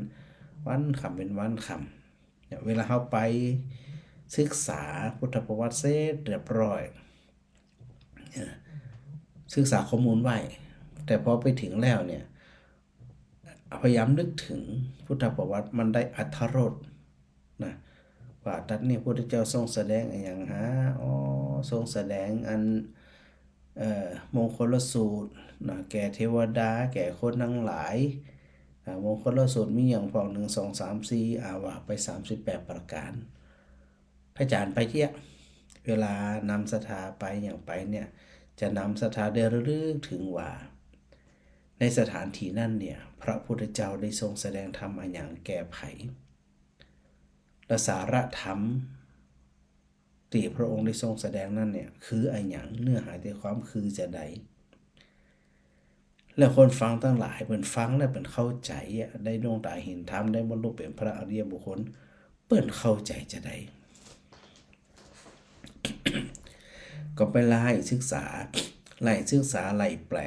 วันค่ำเป็นวันค่ำเวลาเขาไปศึกษาพุทธประวัติเสร็จเรียบร้อยศึกษาข้อมูลไว้แต่พอไปถึงแล้วเนี่ยพยายามนึกถึงพุทธประวัติมันได้อรรถรส นะว่าตัดนี้พระพุทธเจ้าทรงแสดงอย่างทรงแสดงอันมงคลสูตรนะแก่เทวดาแก่คนทั้งหลายมงคลสูตรมีอย่างพอง1 2 3 4ว่าไป38ประการพระอาจารย์ไปเที่ยเวลานำศรัทธาไปอย่างไปเนี่ยจะนำศรัทธาได้ระลึกถึงว่าในสถานที่นั่นเนี่ยพระพุทธเจ้าได้ทรงแสดงธรรมอันอย่างแก่ไขและสาระธรรมที่พระองค์ได้ทรงแสดงนั่นเนี่ยคืออันอย่างเนื้อหาใจความคือจะใดแล้วคนฟังทั้งหลายเปิ่นฟังแล้วเปิ่นเข้าใจได้ดวงตาเห็นธรรมได้บรรลุเป็นพระอริยบุคคลเปิ่นเข้าใจจะใด ก็ไปไล่ศึกษาไล่แปล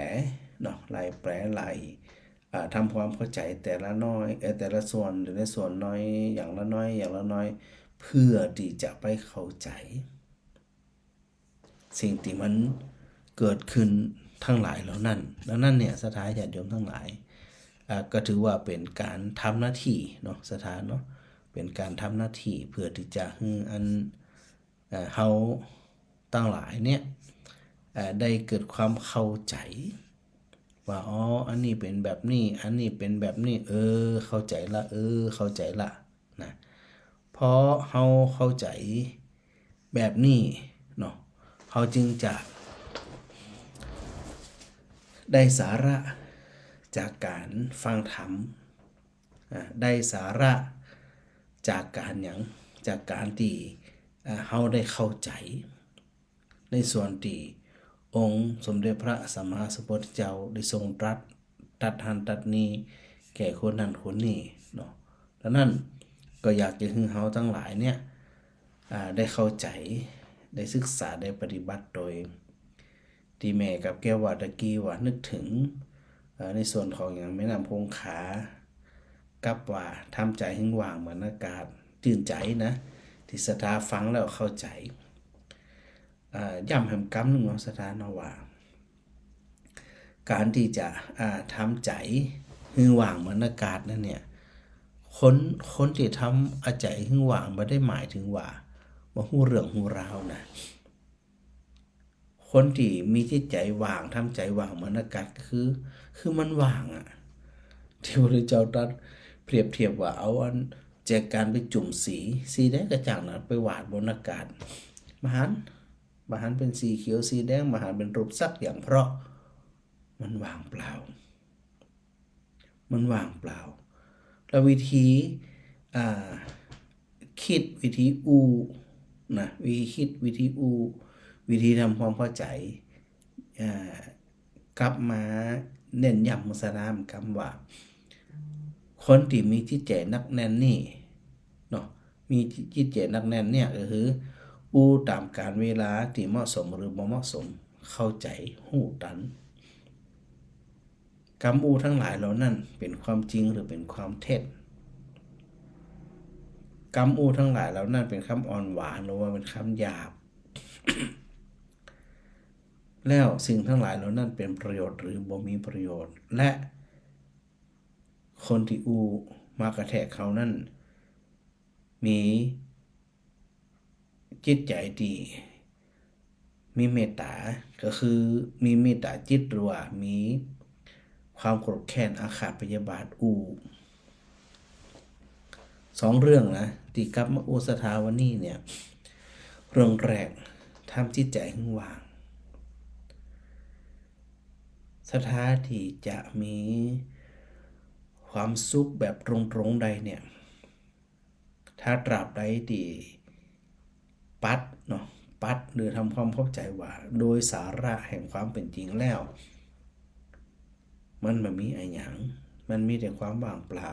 เนาะไล่แปลไล่ทำความเข้าใจแต่ละน้อยแต่ละส่วนหรือในส่วนน้อยอย่างละน้อยเพื่อที่จะไปเข้าใจสิ่งที่มันเกิดขึ้นทั้งหลายเหล่านั้นดังนั้นเนี่ยสถานญาติโยมทั้งหลายก็ถือว่าเป็นการทำหน้าที่เนาะสถานเนาะเป็นการทำหน้าที่เพื่อที่จะให้อันเฮาตั้งหลายเนี่ยได้เกิดความเข้าใจว่าอันนี้เป็นแบบนี้อันนี้เป็นแบบนี้เข้าใจละเข้าใจละนะเพราะเฮาเข้าใจแบบนี้เนาะเฮาจึงจะได้สาระจากการฟังธรรมได้สาระจากการที่เฮาได้เข้าใจในส่วนที่องค์สมเด็จพระสัมมาสัมพุทธเจ้าได้ทรงตรัสหันตรัสนี้แก่คนนั้นคนนี้เนาะดังนั้นก็อยากจะให้เฮาทั้งหลายเนี่ยได้เข้าใจได้ศึกษาได้ปฏิบัติโดยที่แม่กับแก้วว่าตะกี้ว่านึกถึงในส่วนของอย่างแม่น้ำคงคากับว่าทำใจให้ว่างเหมือนอากาศตื่นใจนะที่ศรัทธาฟังแล้วเข้าใจย้ำแห่งกรรมหนึ่งของสถานว่าการที่จะทำใจให้ว่างเหมือนอากาศนั่นเนี่ยคนที่ทำใจให้ว่างไม่ได้หมายถึงว่าหูเรื่องหูราวนะคนที่มีจิตใจว่างทำใจว่างเหมือนอากาศคือมันว่างที่พระเจ้าตรัสเปรียบเทียบว่าเอาอันแจกการไปจุ่มสีแดงกระจ่างนะไปหวาดบนอากาศมหันเป็นสีเขียวสีแดงมหันเป็นรูปสักอย่างเพราะมันว่างเปล่าแล้ววิธีคิดวิธีนะวิธีคิดวิธีวิธีทำความเข้าใจกลับมาเน้นย้ำมุสลามคำว่าคนที่มีจิตใจนักแน่นนี่เนาะมีจิตใจนักแน่นเนี่ยก็คือตามการเวลาที่เหมาะสมหรือบ่เหมาะสมเข้าใจหูตันคำทั้งหลายเหล่านั้นเป็นความจริงหรือเป็นความเท็จคำทั้งหลายเหล่านั้นเป็นคำอ่อนหวานหรือว่าเป็นคำหยาบ แล้วสิ่งทั้งหลายเหล่านั้นเป็นประโยชน์หรือบ่มีประโยชน์และคนที่มากระแทกเขานั้นมีจิตใจดีมีเมตตาก็คือมีเมตตาจิตหรือว่ามีความโกรธแค้นอาฆาตพยาบาทสองเรื่องนะที่กลับมาสถาวันนี้เนี่ยเรื่องแรกทำจิตใจให้ว่างสถานที่จะมีความสุขแบบตรงๆใดเนี่ยถ้าตราบใดที่ปัดหรือทำความเข้าใจว่าโดยสาระแห่งความเป็นจริงแล้วมันไม่มีอะไรอย่างมันมีแต่ความว่างเปล่า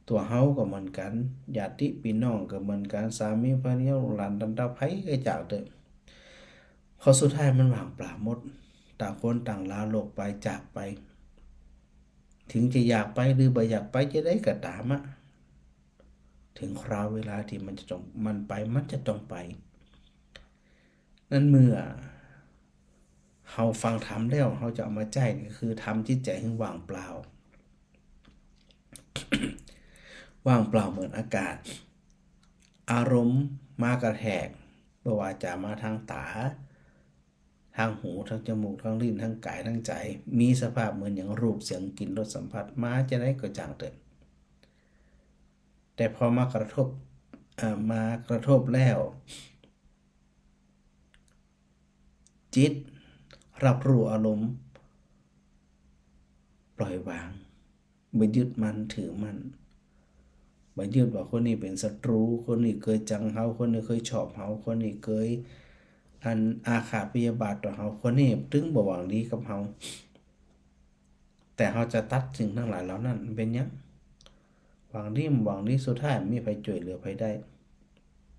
ตัวเฮาก็เหมือนกันญาติพี่น้องก็เหมือนกันสามีภรรยาหลานตันตาไผก็จากเด้อพอสุดท้ายมันว่างเปล่าหมดต่างคนต่างลาโลกไปจากไปถึงจะอยากไปหรือบ่อยากไปจะได้ก็ตามถึงคราวเวลาที่มันจะต้องมันจะต้องไปนั่นเมื่อเฮาฟังธรรมแล้วเฮาจะเอามาใจก็คือทำจิตใจให้ว่างเปล่า ว่างเปล่าเหมือนอากาศ อารมณ์มากระแทกบ่ว่าจะมาทางตาทางหูทางจมูกทางลิ้นทางกายทางใจมีสภาพเหมือนอย่างรูปเสียงกลิ่นรสสัมผัสมาจะได้ก็จางเถิดแต่พอมากระทบแล้วจิตรับรู้อารมณ์ปล่อยวางไม่ยึดมันถือมันไม่ยึดว่าคนนี้เป็นศัตรูคนนี้เคยจังเฮาคนนี้เคยชอบเฮาคนนี้เคยอันอาฆาตพยาบาทต่อเฮาคนนี้ถึงบ่หวังดีกับเฮาแต่เฮาจะตัดสิ่งทั้งหลายเหล่านั้นเป็นหยังหวังดีสุดท้ายมีไผช่วยเหลือไผได้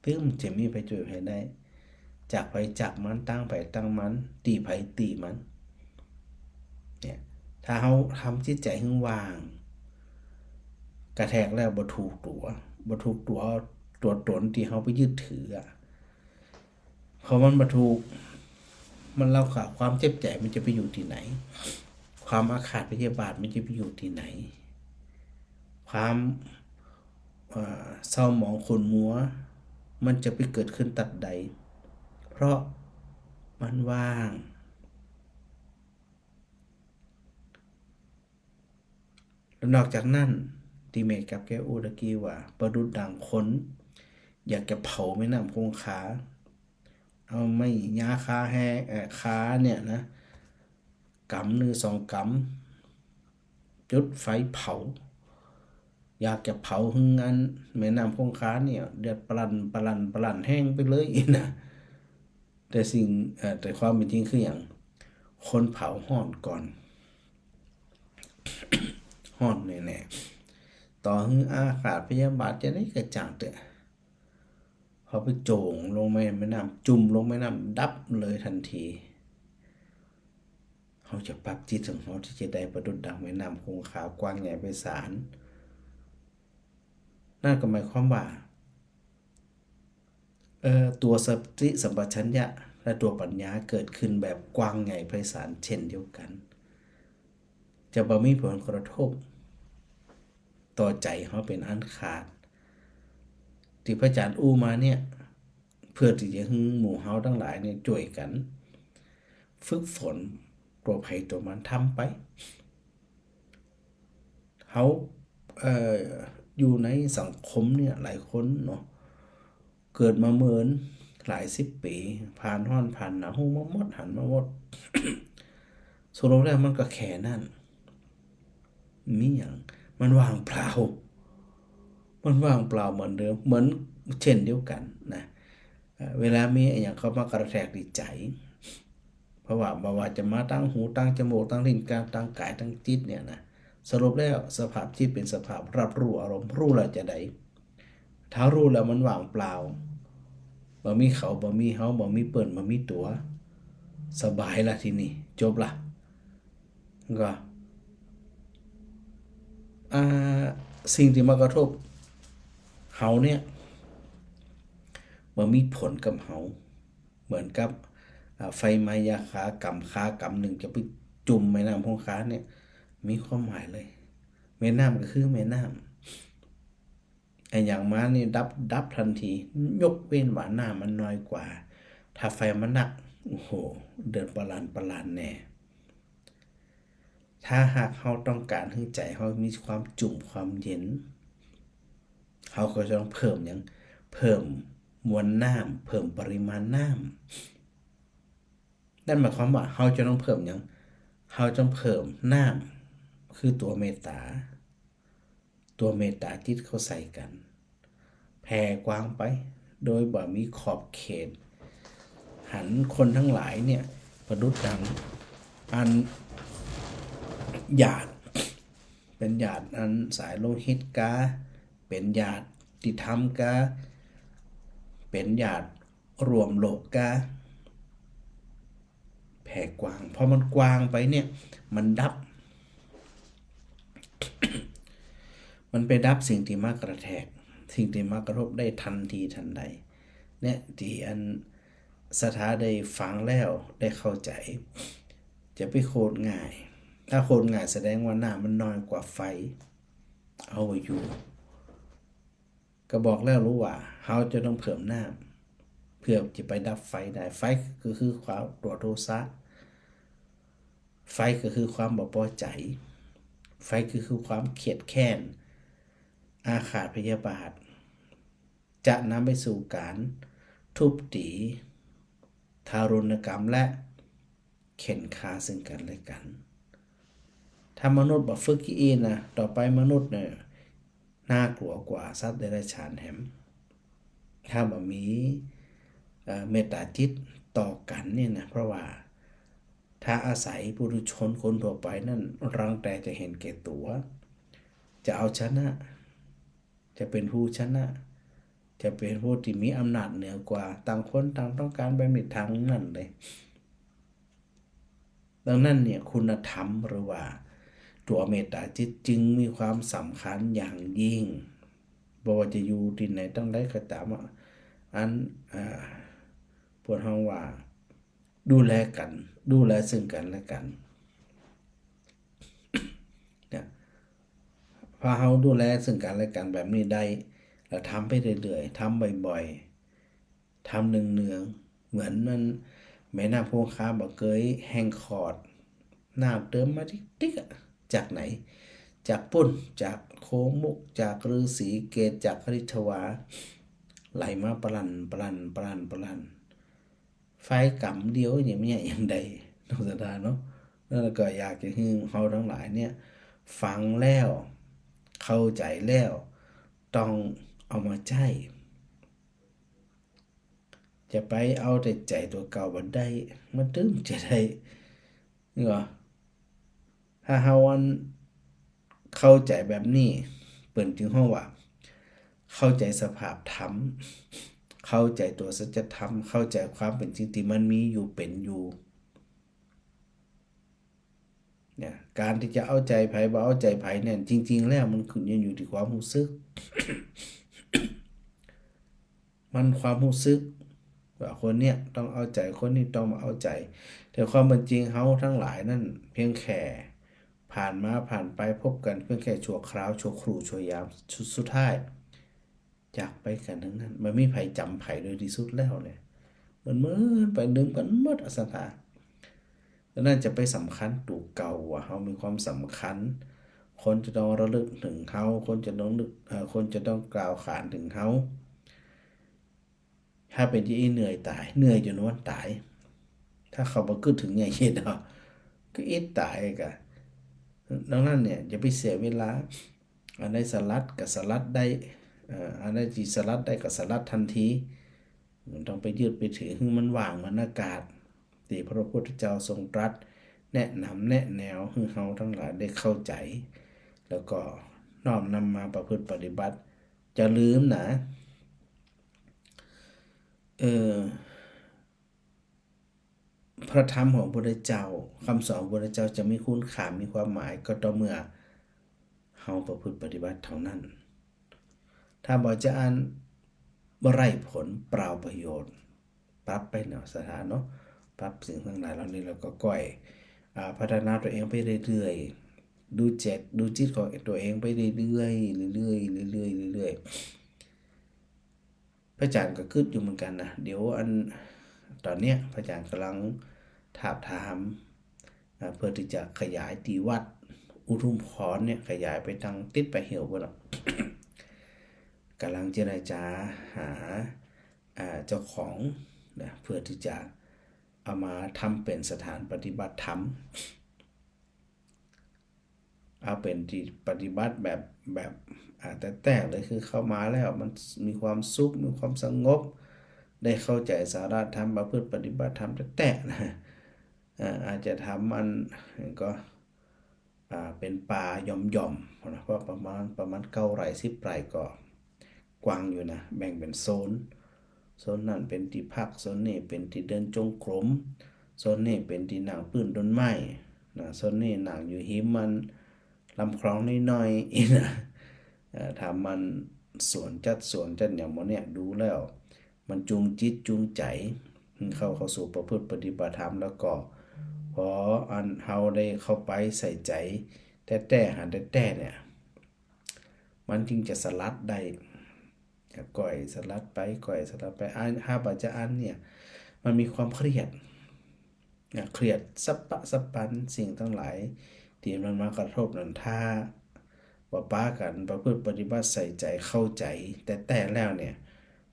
ถึงจะมีไผช่วยไผได้จากไผจากมันตั้งไผตั้งมันตีไผตีมันเนี่ยถ้าเฮาทำจิตใจให้ว่างกระแทกแล้วบ่ถูกตัวตนที่เฮาไปยึดถือพอมันบ่ถูกมันเล่าค่ะความเจ็บใจมันจะไปอยู่ที่ไหนความอาฆาตพยาบาทมันจะไปอยู่ที่ไหนความเศร้าหมองขุ่นมัวมันจะไปเกิดขึ้นตัดใดเพราะมันว่างแล้วนอกจากนั้นที่เมธกับแก้วตะกี้ว่าประดุจดังคนอยากจะเผาแม่น้ำคงคาเอาไม่ยาคาแห้คาเนี่ยนะกำ1 2กำจุดไฟเผาอยากจะเผาหึงอันแม่น้ำคงคาเนี่ยเดือดปลั่นแห้งไปเลยนะแต่ความเป็นจริงคืออย่างคนเผาห่อนก่อน ห่อนแน่ๆต่อหึงอาฆาตพยาบาทจะได้กระจ่างเตอะพอไปโจงลงแม่น้ำจุ่มลงแม่น้ำดับเลยทันทีเขาจะปรับจิตของเขาที่จะได้ประดุจดังแม่น้ำคงคากว้างใหญ่ไพศาลนั่นก็หมายความว่าตัวสติสัมปชัญญะและตัวปัญญาเกิดขึ้นแบบกว้างใหญ่ไพศาลเช่นเดียวกันจะบ่มีผลกระทบต่อใจเขาเป็นอันขาดที่พระอาจารย์อู้มาเนี่ยเพื่อที่จะให้หมู่เฮาทั้งหลายเนี่ยช่วยกันฝึกฝนตัวไผตัวมันทำไปเฮาอยู่ในสังคมเนี่ยหลายคนเนาะเกิดมาเหมือนหลาย10 ปีผ่านร้อนผ่านหนาวมาหมดหันมาหมด สรุปแล้วมันก็แค่นั้นมีอย่างมันว่างเปล่าเหมือนเดิมเหมือนเช่นเดียวกันนะเวลามีอย่างเขามากระแทกใจเพราะว่าบ่ว่าจะมาตั้งหูตั้งจมูกตั้งลิ้นตั้งกายตั้งจิตเนี่ยนะสรุปแล้วสภาพจิตเป็นสภาพรับรู้อารมณ์รู้แล้วจะได้ถ้ารู้แล้วมันว่างเปล่าบ่มีเขาบ่มีเฮาบ่มีเปิ้นบ่มีตัวสบายละทีนี้จบละก็สิ่งที่มากระทบเฮาเนี่ยบ่มีผลกับเฮาเหมือนกับไฟไหม้ยาขากำหนึ่งจะไปจุ่มแม่น้ำคงคาเนี่ยมีความหมายเลยแม่น้ำก็คือแม่น้ำไอ้อย่างมานี่ดับทันทียกเว้นว่าน้ำมันน้อยกว่าถ้าไฟมันหนักโอ้โหเดือดปลานแน่ถ้าหากเฮาต้องการให้ใจเฮามีความจุ่มความเย็นเฮาก็จะต้องเพิ่มหยังเพิ่มมวลน้ำเพิ่มปริมาณน้ำนั่นหมายความว่าเฮาจะต้องเพิ่มหยังเฮาต้องเพิ่มน้ำคือตัวเมตตาจิตเข้าใส่กันแผ่กว้างไปโดยบ่มีขอบเขตหันคนทั้งหลายเนี่ยประดุจดังอันญาติเป็นญาติอันสายโลหิตกาเป็นญาติที่ธรรมกาเป็นญาติรวมโลกกาแผ่กว้างพอมันกว้างไปเนี่ยมันดับ มันไปดับสิ่งที่มากระแทกสิ่งที่มากระทบได้ทันทีทันใดเนี่ยที่อันสถาได้ฟังแล้วได้เข้าใจจะไปโคตรง่ายถ้าโคตรง่ายแสดงว่าน้ำมันน้อยกว่าไฟเอาอยู่ก็บอกแล้วรู้ว่า เฮาจะต้องเพิ่มน้ำเพื่อจะไปดับไฟได้ไฟก็คือความตัวโทสะไฟก็คือความบ่พอใจไฟก็คือความเครียดแค้นอาฆาตพยาบาทจะนำไปสู่การทุบตีทารุณกรรมและเข็นฆ่าซึ่งกันและกันถ้ามนุษย์บ่ฝึกอีนะต่อไปมนุษย์เนี่ยน่ากลัวกว่าสัตว์เดรัจฉานแฮมถ้าบ่มีเมตตาจิตต่อกันเนี่ยนะเพราะว่าถ้าอาศัยปุถุชนคนทั่วไปนั่นรังแต่จะเห็นแก่ตัวจะเอาชนะจะเป็นผู้ชนะจะเป็นผู้ที่มีอำนาจเหนือกว่าต่างคนต่างต้องการไปในทางนั้นเลยดังนั้นเนี่ยคุณธรรมหรือว่าตัวเมตตาจิตจึงมีความสำคัญอย่างยิ่งบ่ว่าจะอยู่ที่ไหนต้องได้ก็ตามอันพวกเฮาว่าดูแลกันดูแลซึ่งกันและกันเนี่ยพอเฮาดูแลซึ่งกันและกันแบบนี้ได้แล้วทำไปเรื่อยๆทำบ่อยๆทำเนืองๆเหมือนมันแม่น้ำคงคาบ่เคยแห้งขอดน้ำเติมมาติ๊กๆจากไหนจากปุ่นจากโค้งมุกจากฤาษีเกตจากคฤทวาไหลมาปลันไฟกำเดียวอย่างนี้อย่างใดนอกจากนั้นเนาะแล้วก็อยากจะให้เฮาทั้งหลายเนี่ยฟังแล้วเข้าใจแล้วต้องเอามาใช้จะไปเอาแต่ใจตัวเก่าบ่ได้มันตึ้มจะได้นี่ว่าถ้าเฮาเข้าใจแบบนี้เปิ้นจึงฮ้องว่าเข้าใจสภาพธรรมเข้าใจตัวสัจธรรมเข้าใจความเป็นจริงที่มันมีอยู่เป็นอยู่เนี่ยการที่จะเอาใจไผบ่เอาใจไผเนี่ยจริงๆแล้วมันขึ้นอยู่ที่ความรู้สึก มันความรู้สึกว่าคนเนี้ยต้องเอาใจคนนี้ต้องมาเอาใจแต่ความเป็นจริงเฮาทั้งหลายนั่นเพียงแค่ผ่านมาผ่านไปพบกันเพียงแค่ชั่วคราวชั่วครู่ชั่วยามสุดท้ายจากไปกันทั้งนั้นมันไม่ไผจำไผโดยที่สุดแล้วเนี่ยมันเหมือนไปดึงกันหมดอสถาดังนั้นจะไปสำคัญตัวเก่าว่าเฮามีความสำคัญคนจะต้องระลึกถึงเฮาคนจะต้องนึกคนจะต้องกล่าวขานถึงเฮาถ้าเป็นที่เหนื่อยตายเหนื่อยจนวันตายถ้าเขาบ่คิดถึงอย่างนี้เนาะก็อิดตายกะดังนั้นเนี่ยอย่าไปเสียเวลาอันใดสลัดก็สลัดได้อันใดที่สลัดได้ก็สลัดทันทีมันต้องไปยืดไปถือให้มันว่างมันอากาศที่พระพุทธเจ้าทรงตรัสแนะนำแนะแนวให้เฮาทั้งหลายได้เข้าใจแล้วก็น้อมนำมาประพฤติปฏิบัติจะลืมนะพระธรรมของพระพุทธเจ้าคำสอนของพระพุทธเจ้าจะมีคุณค่ามีความหมายก็ต่อเมื่อเฮาประพฤติปฏิบัติเท่านั้นถ้าบ่จะอ่านบ่ไร้ผลเปล่าประโยชน์ปรับไปเนาะสถานเนาะปรับสิ่งทั้งหลายเหล่านี้แล้วก็ก้อยพัฒนาตัวเองไปเรื่อยๆดูจิตของตัวเองไปเรื่อยๆเรื่อยๆพระอาจารย์ก็คิดอยู่เหมือนกันนะเดี๋ยวตอนเนี้ยพระอาจารย์กำลังถามเพื่อที่จะขยายที่วัดอุทุมพรเนี่ยขยายไปทางติดไปเหี่ยวบ่ล่ะ กำลังเจรจาหาเจ้าของนะเพื่อที่จะเอามาทำเป็นสถานปฏิบัติธรรมเอาเป็นที่ปฏิบัติแบบแต่เลยคือเข้ามาแล้วมันมีความสุขมีความสงบได้เข้าใจสาระธรรมประพฤติปฏิบัติธรรมแต่นะอาจจะทำมันก็เป็นป่าหย่อมๆนะเพราะประมาณ9 ไร่10 ไร่ก็กว้างอยู่นะแบ่งเป็นโซนนั้นเป็นที่พักโซนนี้เป็นที่เดินจงกรมโซนนี้เป็นที่นั่งปื้นต้นไม้นะโซนนี้นั่งอยู่หิมมันลำคลองน้อยๆนะถ้ามันสวนจัดอย่างหมดเนี่ยดูแล้วมันจูงจิตจูงใจเข้าสู่ประพฤติปฏิบัติธรรมแล้วก็พอเฮาได้เข้าไปใส่ใจแต่หาแต่เนี่ยมันจึงจะสลัดได้ ก่อยสลัดไปก่อยสลัดไปอ่านห้าบาจะอ่านเนี่ยมันมีความเครียดเครียดสับปะสับปันสิ่งทั้งหลายที่มันมากระทบนั้นถ้าว่าป้ากันประพฤติปฏิบัติใส่ใจเข้าใจแต่แล้วเนี่ย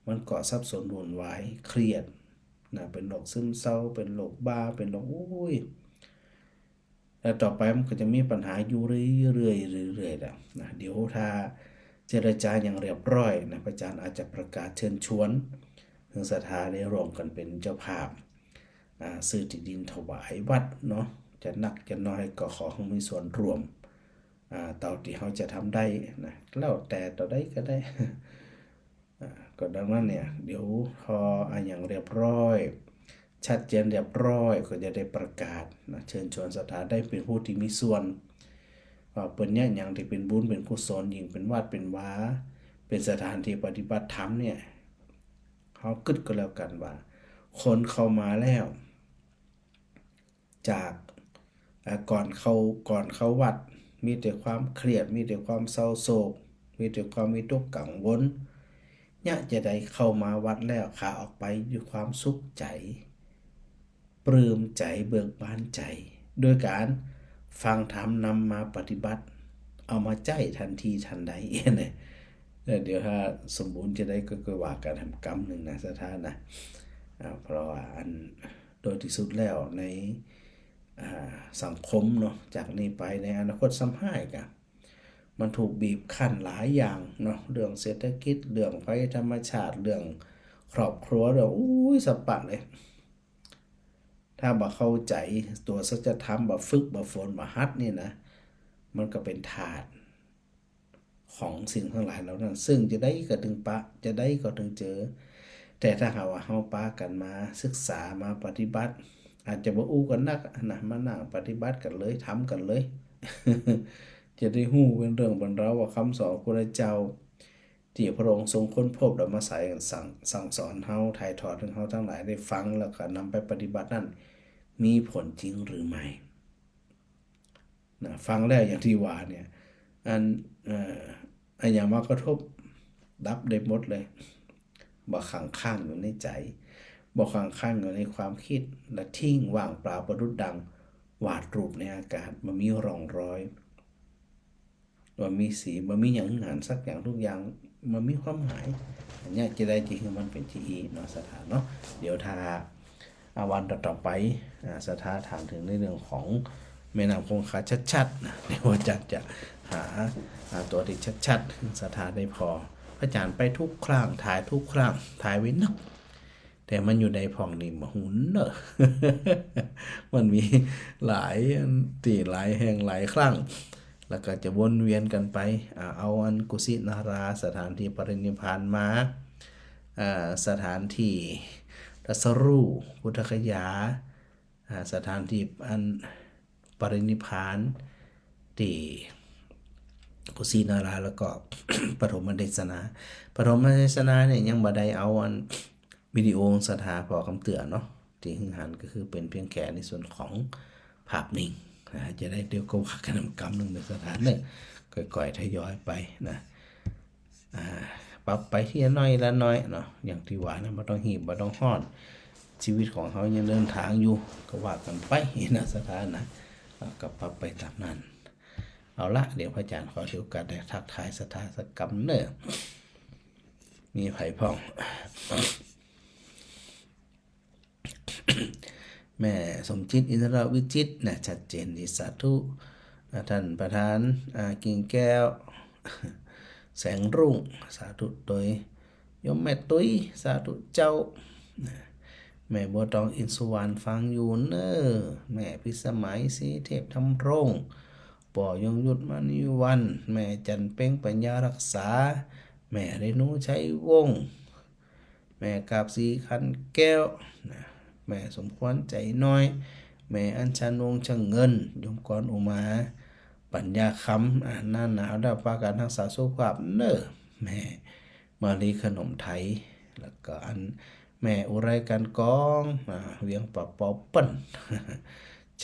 มันก่อสับสนวุ่นวายเครียดนะเป็นโรคซึมเศร้าเป็นโรคบ้าเป็นโรคแล้วต่อไปมันก็จะมีปัญหาอยู่เรื่อยๆแล้วนะเดี๋ยวถ้าเจรจาอย่างเรียบร้อยนะพระอาจารย์อาจจะประกาศเชิญชวนถึงศรัทธาได้ร่วมกันเป็นเจ้าภาพซื้อที่ดินถวายวัดเนาะจะหนักจะน้อยก็ขอให้มีส่วนร่วมเท่าที่เขาจะทำได้นะแล้วแต่ต่อได้ก็ได้ ก็ดังนั้นเนี่ยเดี๋ยวพออย่างเรียบร้อยชัดเจนเรียบร้อยก็จะได้ประกาศนะเชิญชวนศรัทธาได้เป็นผู้ที่มีส่วนว่าเป็นเนี่ยอย่างที่เป็นบุญเป็นกุศลยิ่งเป็นวัดเป็นวาเป็นสถานที่ปฏิบัติธรรมเนี่ยเขากึดก็แล้วกันว่าคนเข้ามาแล้วจากก่อนเข้าวัดมีแต่ความเครียดมีแต่ความเศร้าโศกมีแต่ความวิตกกังวลเนี่ยจะได้เข้ามาวัดแล้วขาออกไปด้วยความสุขใจปลื้มใจเบิกบานใจโดยการฟังธรรมนำมาปฏิบัติเอามาใจทันทีทันใดเนี่ยเดี๋ยวถ้าสมบูรณ์จะได้ก็ว่าการทำกรรมหนึ่งนะสถานนะเพราะว่าอันโดยที่สุดแล้วในสังคมเนาะจากนี้ไปในอนาคตซ้ำห้ายกันมันถูกบีบคั้นหลายอย่างเนาะเรื่องเศรษฐกิจเรื่องภัยธรรมชาติเรื่องครอบครัวเรื่องสปะเลยถ้าบ่เข้าใจตัวสัจธรรมบ่ฝึกบ่ฝนบ่ฮัดนี่นะมันก็เป็นถาดของสิ่งทั้งหลายเหล่านั้นซึ่งจะได้ก็ถึงปะจะได้ก็ถึงเจอแต่ถ้าหากว่าเฮาปากันมาศึกษามาปฏิบัติอาจจะบ่อู้กันนักนะมานั่งปฏิบัติกันเลยทำกันเลย จะได้ฮู้เป็นเรื่องเป็นราวว่าคำสอนพระเจ้าที่พระองค์ทรงค้นพบแล้วมาใส่สั่งสอนเฮาถ่ายทอดให้เฮาทั้งหลายได้ฟังแล้วก็นำไปปฏิบัตินั้นมีผลจริงหรือไม่นะฟังแล้วอย่างที่ว่าเนี่ยอันอย่างมากระทบดับได้หมดเลยบ่ข้างอยู่ในใจบ่ข้างอยู่ในความคิดและทิ้งว่างเปล่าประดุจดังวาดรูปในอากาศมันมีร่องรอยว่ามีสีมันมีอย่างงานสักอย่างทุกอย่างมันมีความหมายอันนี้จะได้จริงมันเป็นที่เนาะสถานเนาะเดี๋ยวถ้าวันต่อไปสถานถามถึงในเรื่องของแม่น้ำคงคาชัดๆนะเดี๋ยวอาจารย์จะหาตัวที่ชัดๆสถานได้พอพระอาจารย์ไปทุกครั้งถ่ายทุกครั้งถ่ายไว้นักแต่มันอยู่ในผ่องนี่มาหุ่นเนอะ มันมีหลายตีหลายแห่งหลายครั้งแล้วก็จะวนเวียนกันไปเอาอันกุสินาราสถานที่ปรินิพพานมาสถานที่รัสรูพุทธคยาสถานที่อันปรินิพพานที่กุสินาราแล้วก็ ปฐมเทศนาเนี่ยยังบ่ได้เอาอันวิดีโอสถาพอคำเตือนเนาะที่หึงหันก็คือเป็นเพียงแค่ในส่วนของภาพนิ่งจะได้เดี๋ยวก็ว่ากันกรรมหนึ่งในสถานหนึ่งก่อยๆทยอยไปนะปรับไปที่น้อยละน้อยเนาะอย่างที่ว่านะบ่ต้องหีบบ่ต้องฮ้อนชีวิตของเขายังเดินทางอยู่ก็ว่ากันไปนะสถานนะก็ปรับไปตามนั้นเอาละเดี๋ยวพระอาจารย์ขอถือโอกาสได้ทักทายสถาสกรรมเนอะมีไผ่พ่อง แม่สมจิตอินทรวิจิตรนะชัดเจนดีสาธุท่านประธานกิ่งแก้ว แสงรุ่งสาธุโดยยมแม่ตุ้ยสาธุเจ้าแม่บัวตองอินสุวรรณฟังอยู่เนอแม่พิสมัยสีเทพธรรมรงค์ปอยงยุทธมณีวันแม่จันเป้งปัญญารักษาแม่เรนูชัยวงศ์แม่กาบสีคันแก้วแม่สมควรใจน้อยแม่อัญชันวงศ์ช่างเงินยมกรอุมาปัญญาคำหน้าหนาวได้ปาการทักษาสุขภาพเนอแม่มาลีขนมไทยแล้วก็อันแม่อุไรกันกองเวียงปะปอเปิ้น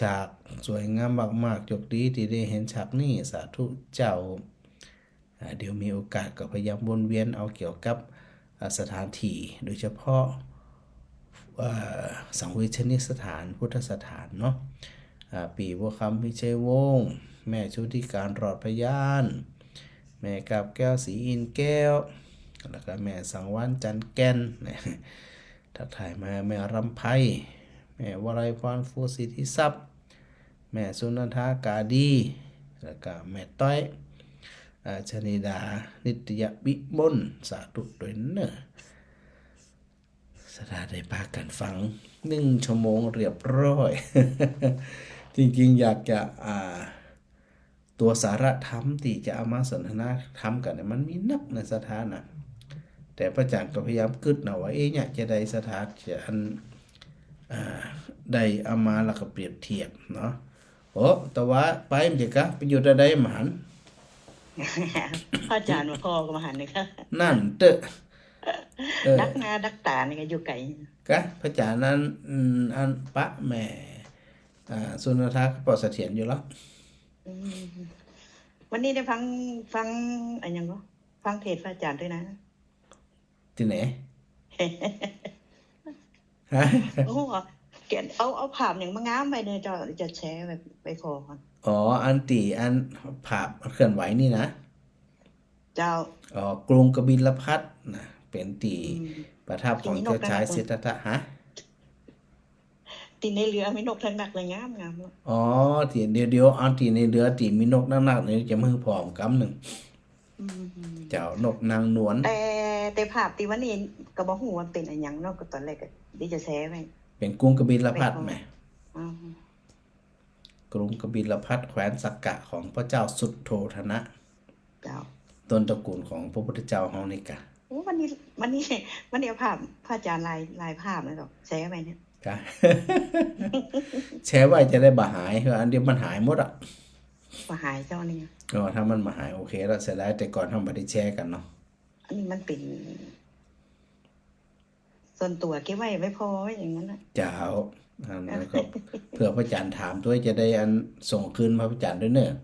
ฉากสวยงามมากๆจกดีที่ได้เห็นฉากนี้สาธุเจ้าเดี๋ยวมีโอกาสก็พยายามวนเวียนเอาเกี่ยวกับ สถานที่โดยเฉพาะสังเวชนียสถานพุทธสถานเนาะปีบัวคำพิชัยวงศ์แม่ชุติการรอดพยานแม่กาบแก้วศรีอินแก้วแล้วก็แม่สังวานจันแก่นทักทายมาแม่รำไพแม่วรัยพรฟูสิทธิทรัพย์แม่สุนันทากาดีแล้วก็แม่ต้อยชนิดานิตยบิบลสาธุด้วยเนอะสถาได้พากันฟัง1 ชั่วโมงเรียบร้อย จริงๆอยากจะตัวสาระธรรมที่จะเอามาสนทนาธรรมกันเนี่ยมันมีนักในสถานะแต่พระอาจารย์ก็พยายามกึดนะว่าเนี่ยจะได้สถานจะอันได้เอามาแล้วก็เปรียบเทียบเนาะโอ้แต่ว่าไปมันจะกะไปอยู่ใดหมัน พระอาจารย์มาพ่อก็มาหันเลยค่ะ นั่นเตอะ ดักหน้าดักตานี่ก็อยู่ไกล กะพระอาจารย์นั้นอันปะแม่สุนทรก็ปอเสถียรอยู่แล้ว วันนี้ได้ฟังอะไรยังก็ฟังเทศน์พระอาจารย์ด้วยนะ ที่ไหน ฮะ โอ้เขียนเอาภาพอย่างมางามไปเนี่ยจะแชร์ไปขอก่อน อ๋ออันตีอันภาพเคลื่อนไหวนี่นะ เจ้า อ๋อกรุงกบิลพัสนะเป็นตีประทับของเจ้าชายสิทธัตถะฮะ ตีในเรือมีนกทั้งนักเลยงามเนาะ อ๋อตีเดี๋ยวเอาตีในเรือตีมีนกนักๆนี่จะมือพร้อมกำหนึ่งเจ้านกนางนวล แต่ภาพที่วันนี้ก็บ่ฮู้ว่าเป็นอันหยังเนาะก็ตอนแรกก็ดิจะแชร์ไว้ เป็นกรุงกบิลพัสไหม อ๋อก รุงกบิลพัสแขวนสักกะของพระเจ้าสุทโธทนะ เจ้า ต้นตระกูลของพระพุทธเจ้าเฮานี่กะ โอ้วันนี้เอาภาพพระอาจารย์ลายภาพเลยดอกแชร์ไว้เนี่ย กะ แชร์ไว้จะได้บ่หายเพราะอันเดียวมันหายหมดอ่ะ บ่หายเจ้านี่ อ๋อถ้ามันมาหายโอเคแล้วเสียดายแต่ก่อนทำบ่ได้แชร์กันเนาะ อันนี้มันเป็นส่วนตัวเก็บไว้ไม่พออย่างนั้นนะ เจ้าอันนั้นก็เพื่อพระอาจารย์ถามด้วยจะได้อันส่งคืนพระอาจารย์ด้วยเนอะ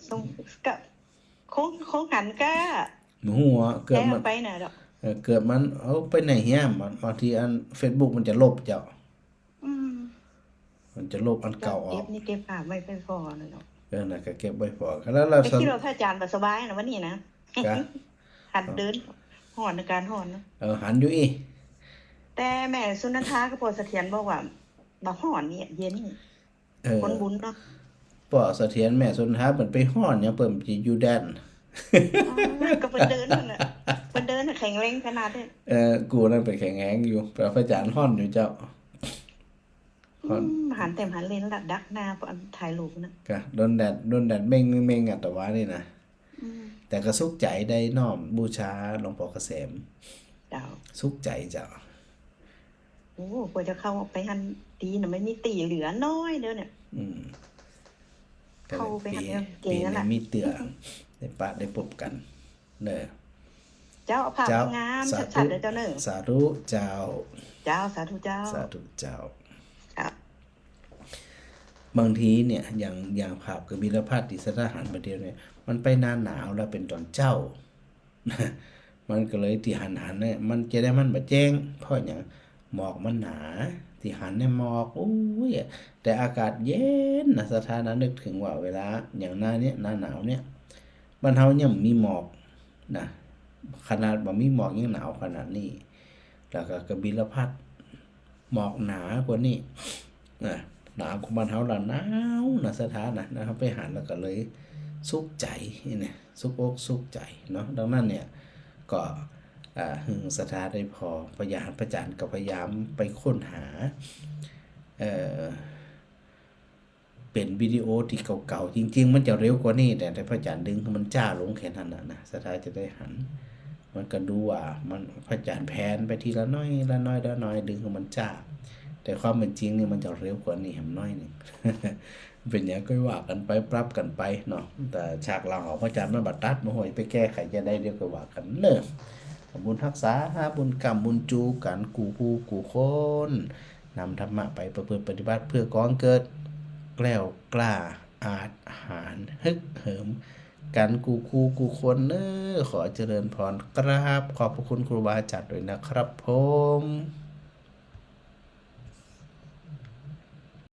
ส่งก็โค้งหันก็ หนูหัวเกิด แก้ มัน ไปน่ะดอก เกิดมันเอาไปไหนเฮียมันบางทีอัน Facebook มันจะลบเจ้า อืม มันจะลบอันเก่าออ เก็ ก บนี่เก็บภาพไว้ไม่พอน่ะดอก น่ะก็เก็บไว้พอแล้วเรา ไม่คิดว่าพระอาจารย์บ่สบายนะวันนี้นะ กะ หัดเดินหอนในการหอนนะ หันอยู่อี แต่แม่สุนันทาก็พอเสถียรบอกว่าบ่หอนนี่เย็นคนบุญเนาะ ป่อเสถียรแม่สุนทรเพิ่นไปฮ้อนหยังเพิ่นสิอยู่แดน ก็เพิ่นเดินนั่นแหละเพิ่นเดินแข็งแรงขนาดนี้ กูนั่นไปแข็งแรงอยู่แต่พระอาจารย์ฮ้อนอยู่เจ้าฮ้อน หันเต็มหันเลนระดักหน้าอันถ่ายรูปนะ ก็โดนแดดเม่งอ่ะแต่ว่านี่นะแต่ก็สุขใจได้น้อมบูชาหลวงพ่อเกษม เจ้า สุขใจเจ้า โอ้กว่าจะเข้าไปหันตีน่ะไม่มีตีเหลือน้อยเด้อเนี่ย เข้าไปหันเนี่ยเก่ ปี งนั่นแห นี้ ละ มีเตือได้ปะได้พบกันเด้อ เจ้าภาพ เจ้าง าม สา ชั ธุ ดๆเด้อเจ้าเด้อ สาธุเจ้า เจ้าสาธุเจ้า สาธุเจ้า ครับ บางทีเนี่ยอย่างภาพกบิลพัสที่สถานประเดียวเนี่ยมันไปหน้าหนาวแล้วเป็นตอนเจ้า มันก็เลยที่หันเนี่ยมันจะได้มันบ่แจ้งเพราะอย่างหมอกมันหนาที่หันเนี่ยหมอกโอ้ยแต่อากาศเย็นนะสถานะนึกถึงว่าเวลาอย่างหน้าหนาวเนี่ยบ้านเฮายังมีหมอกนะขนาดบ่มีหมอกยังหนาวขนาดนี้แล้วก็กบิลพัสหมอกหนากว่านี้นะหนาวของบ้านเฮาล่ะหนาวนะสถานะนะครับไปหันแล้วก็เลยสุขใจเนี่ยสุขอกสุขใจเนาะดังนั้นเนี่ยก็สถาได้พอพยานพระอาจารย์ก็พยายามไปค้นหาเป็นวิดีโอที่เก่าๆจริงๆมันจะเร็วกว่านี้แต่พระอาจารย์ดึงให้มันจ้าลงแค่นั้นนะสถาจะได้หันมันก็ดูว่ามันพระอาจารย์แพนไปทีละน้อยละน้อยละน้อยดึงให้มันจ้าแต่ความเป็นจริงนี่มันจะเร็วกว่านี้แหมน้อยนึง เป็นอย่างก็ว่ากันไปปรับกันไปเนาะแต่ฉากหลังของพระอาจารย์มันบัดตัดมาห่วยไปแก้ไขจะได้เดียวก็ว่ากันเนอะบุญรักษาบุญกรรมบุญจูกันกูผู้กูคนนำธรรมะไปประพฤติปฏิบัติเพื่อก่อเกิดแกล้วกล้าอาจหารฮึกเหิม การกูคู่กูคนขอเจริญพรครับขอบพระคุณครูบาอาจารย์ด้วยนะครับผม